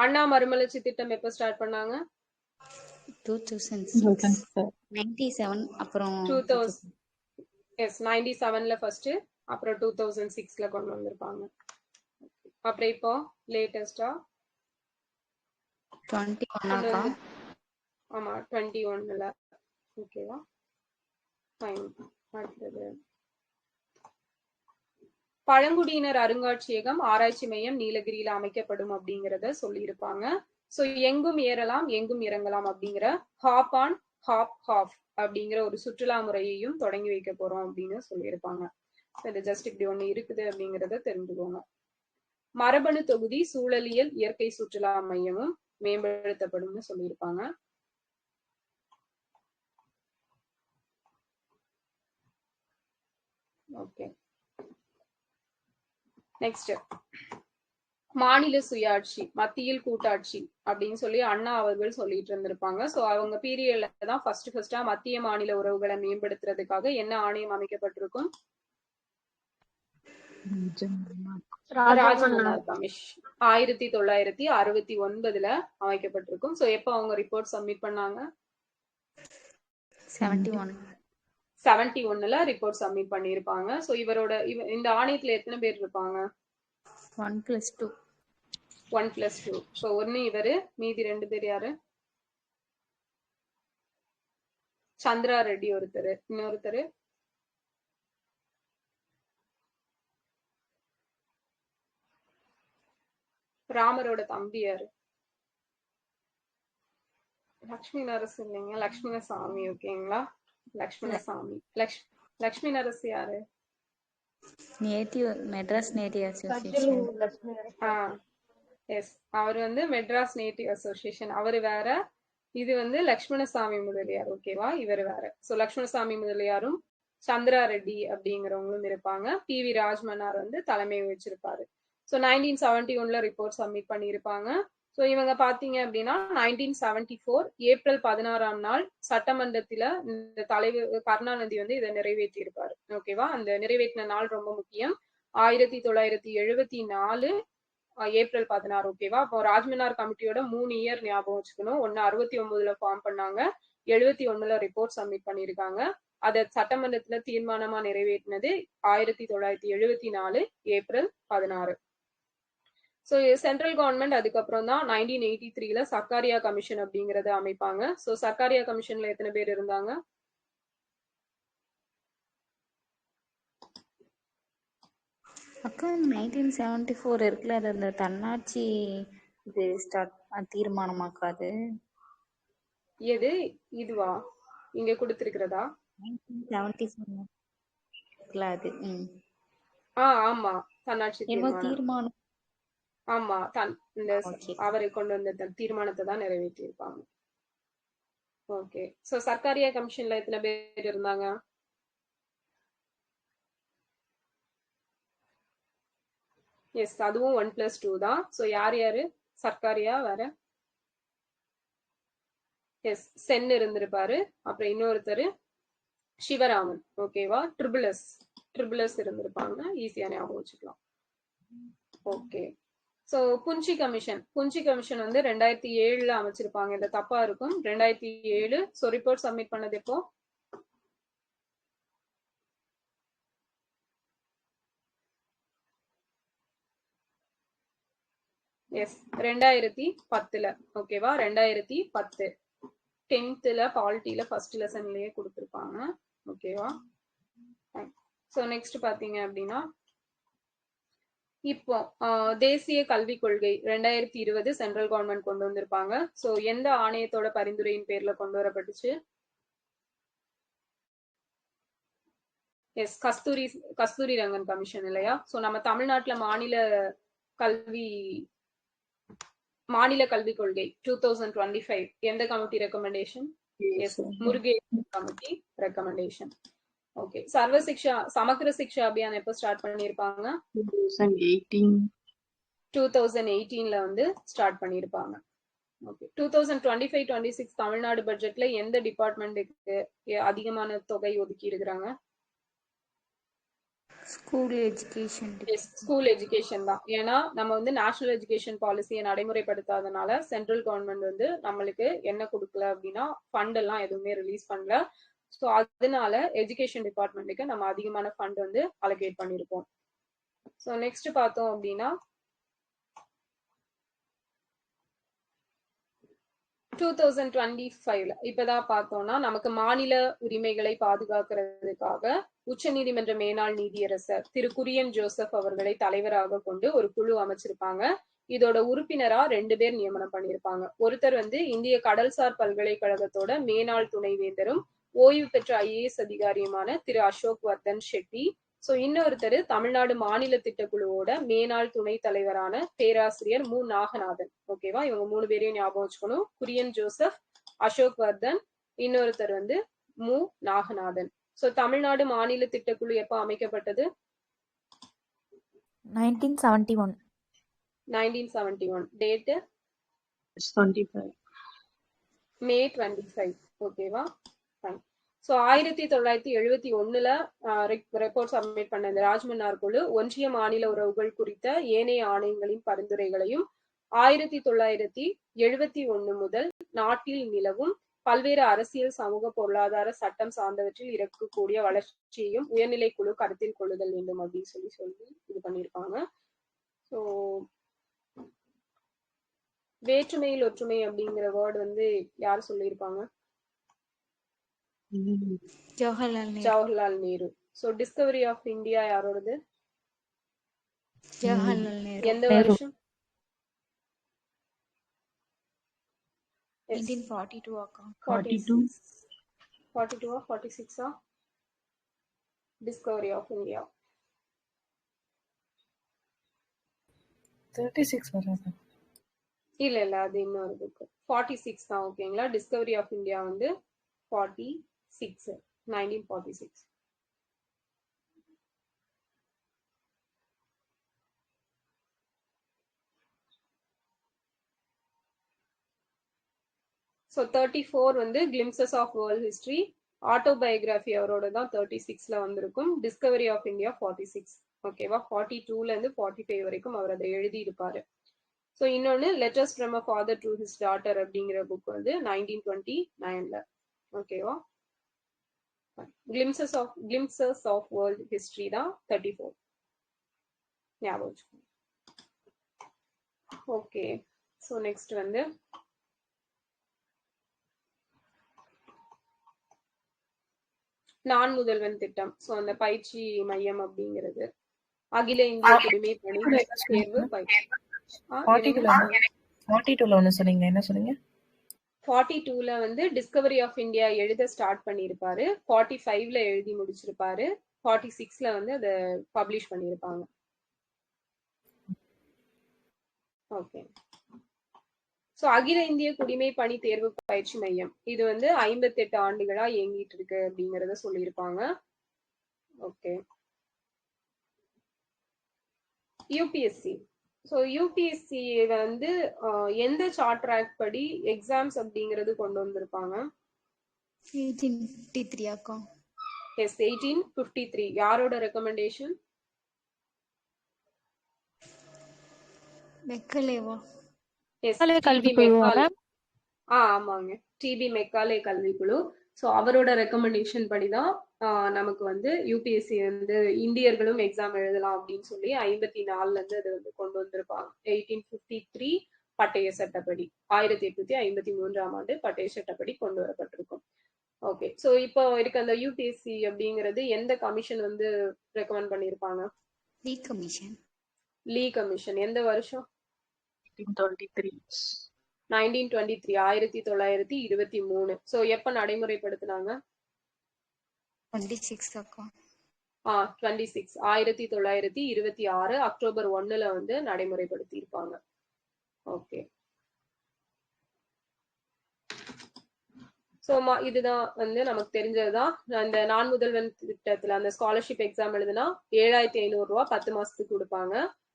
அண்ணா மறுமலர்ச்சி திட்டம் எப்ப ஸ்டார்ட் பண்ணாங்க? 97. அப்புறம் 2000. எஸ், 97ல ஃபர்ஸ்ட், அப்புறம் 2006ல கொண்டு வந்திருப்பாங்க. அப்புறம் இப்போ லேட்டஸ்டா 21 ஆமா 21ல. ஓகேவா? ஃபைன். அடுத்தது பழங்குடியினர் அருங்காட்சியகம் ஆராய்ச்சி மையம் நீலகிரியில அமைக்கப்படும் அப்படிங்கறத சொல்லியிருப்பாங்க. சோ எங்கும் ஏறலாம் எங்கும் இறங்கலாம் அப்படிங்கிற ஹாப் ஆன் ஹாப் ஹாஃப் அப்படிங்கிற ஒரு சுற்றுலா முறையையும் தொடங்கி வைக்க போறோம் அப்படின்னு சொல்லியிருப்பாங்க. இது ஜஸ்ட் இப்படி ஒண்ணு இருக்குது அப்படிங்கறத தெரிஞ்சுக்கோங்க. மரபணு தொகுதி சூழலியல் இயற்கை சுற்றுலா மையமும் மேம்படுத்தப்படும்னு சொல்லியிருப்பாங்க. ஓகே. நெக்ஸ்ட் மாநில சுயாட்சி, மத்தியில் கூட்டாட்சி அப்படின்னு சொல்லி அண்ணா அவர்கள் சொல்லிட்டு இருந்திருப்பாங்க. சோ அவங்க பீரியட்ல தான் ஃபர்ஸ்டா மத்திய மாநில உறவுகளை மேம்படுத்துறதுக்காக என்ன ஆணையம் அமைக்கப்பட்டிருக்கும்? ராஜமன்னார் கமிஷன் 1969ல அமைக்கப்பட்டிருக்கும். சோ எப்ப அவங்க ரிப்போர்ட் சப்மிட் பண்ணாங்க? 71ல ரிப்போர்ட் சப்மிட் பண்ணிருப்பாங்க. சோ இந்த ஆணையத்துல எத்தனை பேர் இருப்பாங்க? 1+2. 1+2. சோ ஒன்னு இவரு, மீதி 2 பேர் யாரு? சந்திரா ரெட்டி ஒருத்தர், இன்னொருத்தர் ராமரோட தம்பி யாரு? லக்ஷ்மி நரசு இல்லைங்க, லக்ஷ்மணசாமி. ஓகேங்களா? லக்ஷ்மணசாமி. லக்ஷ்மி நரசு யாரு? Madras native association. எஸ், அவர் வந்து மெட்ராஸ் நேட்டிவ் அசோசியேஷன், அவரு வேற. இது வந்து லக்ஷ்மணசாமி முதலியார். ஓகேவா? இவர் வேற. சோ லக்ஷ்மணசாமி முதலியாரும் சந்திரா ரெட்டி அப்படிங்கிறவங்களும் இருப்பாங்க. PV ராஜ்மன்னார் வந்து தலைமை வச்சிருப்பாரு. ஸோ 1971ல ரிப்போர்ட் சப்மிட் பண்ணியிருப்பாங்க. ஸோ இவங்க பாத்தீங்க அப்படின்னா 1974 ஏப்ரல் 16ஆம் நாள் சட்டமன்றத்துல இந்த தலைவர் கருணாநிதி வந்து இதை நிறைவேற்றி இருப்பாரு. ஓகேவா? அந்த நிறைவேற்றின நாள் ரொம்ப முக்கியம். 1974 ஏப்ரல் 16. ஓகேவா? அப்போ ராஜ்மன்னார் கமிட்டியோட 3 இயர் ஞாபகம் வச்சுக்கணும். 69ல ஃபார்ம் பண்ணாங்க, 71ல ரிப்போர்ட் சப்மிட் பண்ணிருக்காங்க. அதை சட்டமன்றத்துல தீர்மானமா நிறைவேற்றினது 1974 ஏப்ரல் 16. ஸோ சென்ட்ரல் கவர்மெண்ட் அதுக்கப்புறம் தான் 1983ல சர்க்காரியா கமிஷன் அப்படிங்கறத அமைப்பாங்க. ஸோ சர்க்காரியா கமிஷன்ல எத்தனை பேர் இருந்தாங்க? அக்கா 1974 இருக்குல்ல, அது அந்த தன்னாட்சி இது ஸ்டார்ட் தீர்மானமாக்காது. எது இதுவா இங்க கொடுத்திருக்கிறதா? 1974 அது. ஆமா, தன்னாட்சி தீர்மானம். ஆமா, இந்த அவரை கொண்டு வந்த தீர்மானத்தை தான் நிறைவேற்றி இருப்பாங்க. ஓகே. சோ சர்க்காரியா கமிஷன்ல எத்தனை பேர் இருந்தாங்க? எஸ், அதுவும் 1+2 தான். சோ யார் யாரு சர்க்காரியா வேற? எஸ், சென் இருந்திருப்பாரு. அப்புறம் இன்னொருத்தர் சிவராமன். ஓகேவா? ட்ரிபிள் எஸ் இருந்திருப்பாங்க. ஈஸியா ஞாபகம் வச்சுக்கலாம். ஓகே. சோ புஞ்சி கமிஷன் வந்து 2007ல அமைச்சிருப்பாங்க. இந்த தப்பா இருக்கும், 2007. சோ ரிப்போர்ட் சப்மிட் பண்ணது எப்போ? எஸ், 2010ல. ஓகேவா? 2010 10th பாலிட்டியில ஃபர்ஸ்ட் லெசன்லயே கொடுத்துருப்பாங்க. ஓகேவா? சோ நெக்ஸ்ட் பாத்தீங்க அப்படின்னா இப்போ தேசிய கல்விக் கொள்கை 2020 சென்ட்ரல் கவர்மெண்ட் கொண்டு வந்திருப்பாங்க. சோ எந்த ஆணையத்தோட பரிந்துரையின் பேர்ல கொண்டு வரப்பட்டுச்சு? எஸ், கஸ்தூரி ரங்கன் கமிஷன் இல்லையா? சோ நம்ம தமிழ்நாட்டுல மாநில கல்விக் கொள்கை 2025 எந்த committee recommendation? Yes, Murugesan committee recommendation. Okay. Samagra Shiksha Abhiyan எப்போ ஸ்டார்ட் பண்ணிருப்பாங்க? 2018ல வந்து ஸ்டார்ட் பண்ணிருப்பாங்க. ஓகே. 2025-26 தமிழ்நாடு பட்ஜெட்ல எந்த டிபார்ட்மெண்ட்டுக்கு அதிகமான தொகை ஒதுக்கி இருக்கிறாங்க? School education. ஸ்கூல் எஜுகேஷன் தான். ஏன்னா நம்ம வந்து நேஷனல் எஜுகேஷன் பாலிசியை நடைமுறைப்படுத்தாதனால சென்ட்ரல் கவர்மெண்ட் வந்து நம்மளுக்கு என்ன கொடுக்கல அப்படின்னா ஃபண்ட் எல்லாம் எதுவுமே ரிலீஸ் பண்ணல. ஸோ அதனால எஜுகேஷன் டிபார்ட்மெண்ட்டுக்கு நம்ம அதிகமான ஃபண்ட் வந்து அலோகேட் பண்ணியிருப்போம். ஸோ நெக்ஸ்ட் பார்த்தோம் அப்படின்னா 2025 இப்பதான் பார்த்தோம்னா நமக்கு மாநில உரிமைகளை பாதுகாக்கிறதுக்காக உச்சநீதிமன்ற மேனாள் நீதியரசர் திரு குரியன் ஜோசப் அவர்களை தலைவராக கொண்டு ஒரு குழு அமைச்சிருப்பாங்க. இதோட உறுப்பினரா 2 பேர் நியமனம் பண்ணியிருப்பாங்க. ஒருத்தர் வந்து இந்திய கடல்சார் பல்கலைக்கழகத்தோட மேனாள் துணைவேந்தரும் ஓய்வு பெற்ற IAS அதிகாரியுமான திரு அசோக் வர்தன் ஷெட்டி. சோ இன்னொருத்தர் தமிழ்நாடு மாநில திட்டக்குழுவோட மேனாள் துணை தலைவரான பேராசிரியர் மு நாகநாதன். ஓகேவா? இவங்க 3 பேரையும் ஞாபகம் வச்சுக்கணும். குரியன் ஜோசப், அசோக் வர்தன், இன்னொருத்தர் வந்து மு நாகநாதன். சோ தமிழ்நாடு மாநில திட்டக்குழு எப்ப அமைக்கப்பட்டது? 1971. Date May 25. ஓகேவா? சோ 1971ல ரிப்போர்ட் சப்மிட் பண்ண இந்த ராஜ்மன்னார் குழு ஒன்றிய மாநில உறவுகள் குறித்த ஏனைய ஆணையங்களின் பரிந்துரைகளையும் 1971 முதல் நாட்டில் நிலவும் பல்வேறு அரசியல், சமூக, பொருளாதார, சட்டம் சார்ந்தவற்றில் இருக்கக்கூடிய வளர்ச்சியையும் உயர்நிலை குழு கருத்தில் கொள்ளுதல் வேண்டும் அப்படின்னு சொல்லி இது பண்ணியிருப்பாங்க. ஸோ வேற்றுமையில் ஒற்றுமை அப்படிங்கிற வேர்டு வந்து யார் சொல்லியிருப்பாங்க? Jawaharlal Nehru. So discovery of India யாரோடது? ஜவஹர்லால் நேரு. எந்த வருஷம்? 1942 அக்கா. 42 46 டிஸ்கவரி ஆஃப் இந்தியா 36 வராது. இல்ல அது இன்னொரு புக். 46 தான். ஓகேங்களா? டிஸ்கவரி ஆஃப் இந்தியா வந்து 46 1946. ஸோ 34 வந்து glimpses of world history, autobiography அவரோட தான் 36ல வந்திருக்கும். Discovery of India 46. ஓகேவா? 42ல இருந்து 45 வரைக்கும் அவர் அதை எழுதி இருப்பாரு. ஸோ இன்னொன்னு letters from a father to his daughter அப்படிங்கிற புக் வந்து 1929ல. ஓகேவா? கிளிம்சஸ் ஆஃப் வேர்ல்ட் ஹிஸ்டரி தான் 34. ஞாபகம். ஓகே. ஸோ நெக்ஸ்ட் வந்து நான் முதல்வன் திட்டம். ஸோ அந்த பயிற்சி மையம் அப்படிங்கிறது அகில இந்திய குடிமை பணி தேர்வு பயிற்சி. 42ல ஒண்ணு சொன்னீங்க, என்ன சொன்னீங்க? 42ல வந்து டிஸ்கவரி ஆஃப் இந்தியா எழுத ஸ்டார்ட் பண்ணியிருப்பாரு. 45ல எழுதி முடிச்சிருப்பாரு. 46ல வந்து அதை பப்ளிஷ் பண்ணியிருப்பாங்க. ஓகே. ஸோ அகில இந்திய குடிமை பணி தேர்வு பயிற்சி மையம் இது வந்து 58 ஆண்டுகளா இயங்கிட்டு இருக்கு அப்படிங்கறத சொல்லியிருப்பாங்க. ஓகே. யூபிஎஸ்சி. ஸோ யூபிஎஸ்சி வந்து எந்த சார்ட்டர் ஆக்ட் படி எக்ஸாம்ஸ் அப்படிங்கிறது கொண்டு வந்திருப்பாங்க? 1853 அக்கா. எஸ், 1853. யாரோட ரெக்கமெண்டேஷன்? மெக்கலேவா? ஆமாங்க, டிபி மெக்காலே கல்விக்குழு. ஸோ அவரோட ரெக்கமெண்டேஷன் படிதான் நமக்கு வந்து யூபிஎஸ்சி வந்து இந்தியர்களும் எக்ஸாம் எழுதலாம் அப்படின்னு சொல்லி 54ல இருந்து அதை வந்து கொண்டு வந்திருப்பாங்க. 1853 பட்டய சட்டப்படி 1853ஆம் ஆண்டு பட்டய சட்டப்படி கொண்டு வரப்பட்டிருக்கும். ஓகே. ஸோ இப்போ இருக்க அந்த யூபிஎஸ்சி அப்படிங்கிறது எந்த கமிஷன் வந்து ரெக்கமெண்ட் பண்ணியிருப்பாங்க? லீ கமிஷன். லீ கமிஷன் எந்த வருஷம்? 1923. 1923, 1923. ஸோ எப்ப நடைமுறைப்படுத்தினாங்க? 26 அக்கா. 26, 1926 அக்டோபர் 1ல வந்து நடைமுறைப்படுத்தி இருப்பாங்க. ஓகே. ஸோ இதுதான் வந்து நமக்கு தெரிஞ்சதுதான். அந்த நான் முதல்வன் திட்டத்துல அந்த ஸ்காலர்ஷிப் எக்ஸாம் எழுதுனா 7,500 ரூபா 10 மாசத்துக்கு கொடுப்பாங்க.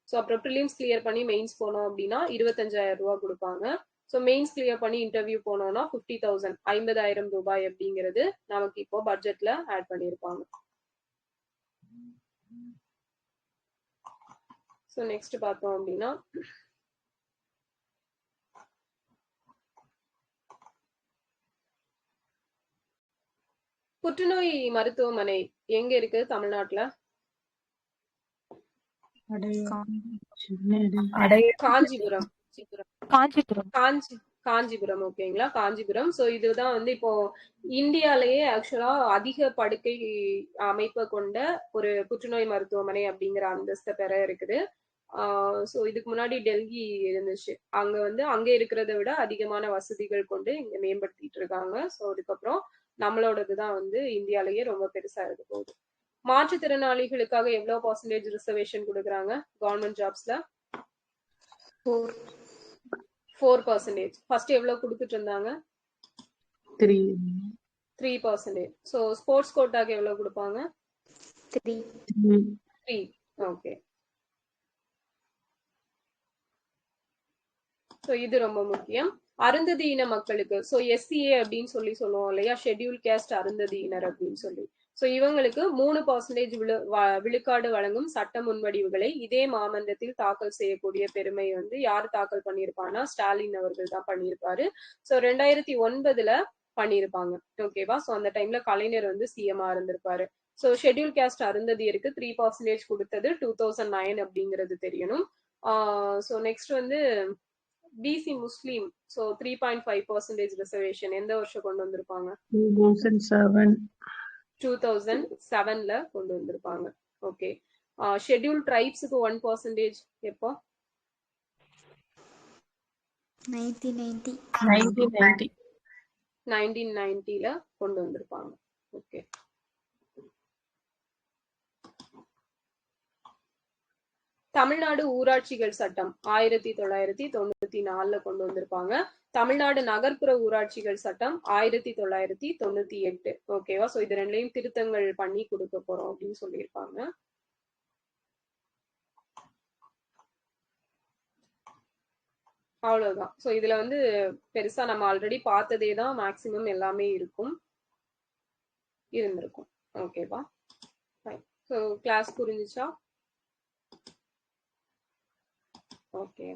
ஸோ அப்புறம் ப்ரிலிம்ஸ் கிளியர் பண்ணி மெயின்ஸ் போனோம் அப்படின்னா 25,000 ரூபா கொடுப்பாங்க. ஸோ மெயின்ஸ் கிளியர் பண்ணி இன்டர்வியூ போனோம்னா 50,000 50,000 ரூபாய் அப்படிங்கிறது நமக்கு இப்போ பட்ஜெட்ல ஆட் பண்ணியிருப்பாங்க. ஸோ நெக்ஸ்ட் பார்த்தோம் அப்படின்னா புற்றுநோய் மருத்துவமனை எங்க இருக்கு தமிழ்நாட்டுல? காஞ்சிபுரம். காஞ்சிபுரம். ஓகேங்களா, காஞ்சிபுரம். சோ இதுதான் வந்து இப்போ இந்தியாலேயே ஆக்சுவலா அதிக படுக்கை அமைப்பை கொண்ட ஒரு புற்றுநோய் மருத்துவமனை அப்படிங்கிற அந்தஸ்தை பெற இருக்குது. சோ இதுக்கு முன்னாடி டெல்லி இருந்துச்சு. அங்க வந்து அங்க இருக்கிறத விட அதிகமான வசதிகள் கொண்டு இங்க மேம்படுத்திட்டு இருக்காங்க. சோ அதுக்கப்புறம் நம்மளோடதுதான் வந்து இந்தியாலேயே ரொம்ப பெருசா இருக்க போகுது. மாற்றுத்திறனாளிகளுக்காக எவ்வளவு பர்சன்டேஜ் ரிசர்வேஷன் கொடுக்குறாங்க கவர்மெண்ட் ஜாப்ஸ்ல? 4%. ஃபர்ஸ்ட் எவ்வளவு கொடுத்துட்டு இருந்தாங்க? 3%. ஸோ ஸ்போர்ட்ஸ் கோட்டாக்கு எவ்வளவு கொடுப்பாங்க? 3. ஓகே. ஸோ இது ரொம்ப முக்கியம். அருந்ததி இன மக்களுக்கு, ஸோ SCA அப்படின்னு சொல்லுவோம் இல்லையா, ஷெட்யூல் கேஸ்ட் அருந்ததியினர் அப்படின்னு சொல்லி. ஸோ இவங்களுக்கு 3% விழுக்காடு வழங்கும் சட்ட முன்வடிவுகளை இதே மாமன்றத்தில் தாக்கல் செய்யக்கூடிய பெருமை வந்து யார் தாக்கல் பண்ணியிருப்பாங்கன்னா ஸ்டாலின் அவர்கள் தான் பண்ணியிருப்பாரு. ஸோ 2009ல பண்ணியிருப்பாங்க. ஓகேவா. ஸோ அந்த டைம்ல கலைஞர் வந்து CM இருந்திருப்பாரு. ஸோ ஷெட்யூல் கேஸ்ட் அருந்ததியருக்கு 3% கொடுத்தது 2009 அப்படிங்கிறது தெரியணும். ஸோ நெக்ஸ்ட் வந்து BC முஸ்லீம், ஸோ 3.5% ரிசர்வேஷன் எந்த வருஷம் கொண்டு வந்திருப்பாங்க? 2007ல கொண்டு வந்திருப்பாங்க. ஓகே. ஷெட்யூல் ட்ரைப்ஸுக்கு 1% எப்போ? 1990ல கொண்டு வந்திருப்பாங்க. ஓகே. தமிழ்நாடு ஊராட்சிகள் சட்டம் 1994ல கொண்டு வந்திருப்பாங்க. தமிழ்நாடு நகர்ப்புற ஊராட்சிகள் சட்டம் 1998. ஓகேவா. சோ இது ரெண்டையும் திருத்தங்கள் பண்ணி கொடுக்க போறோம் அப்படின்னு சொல்லியிருப்பாங்க. அவ்வளவுதான். சோ இதுல வந்து பெருசா நம்ம ஆல்ரெடி பார்த்ததே தான் மேக்சிமம் எல்லாமே இருந்திருக்கும். ஓகேவா. ஸோ கிளாஸ் புரிஞ்சுச்சா? ஓகே.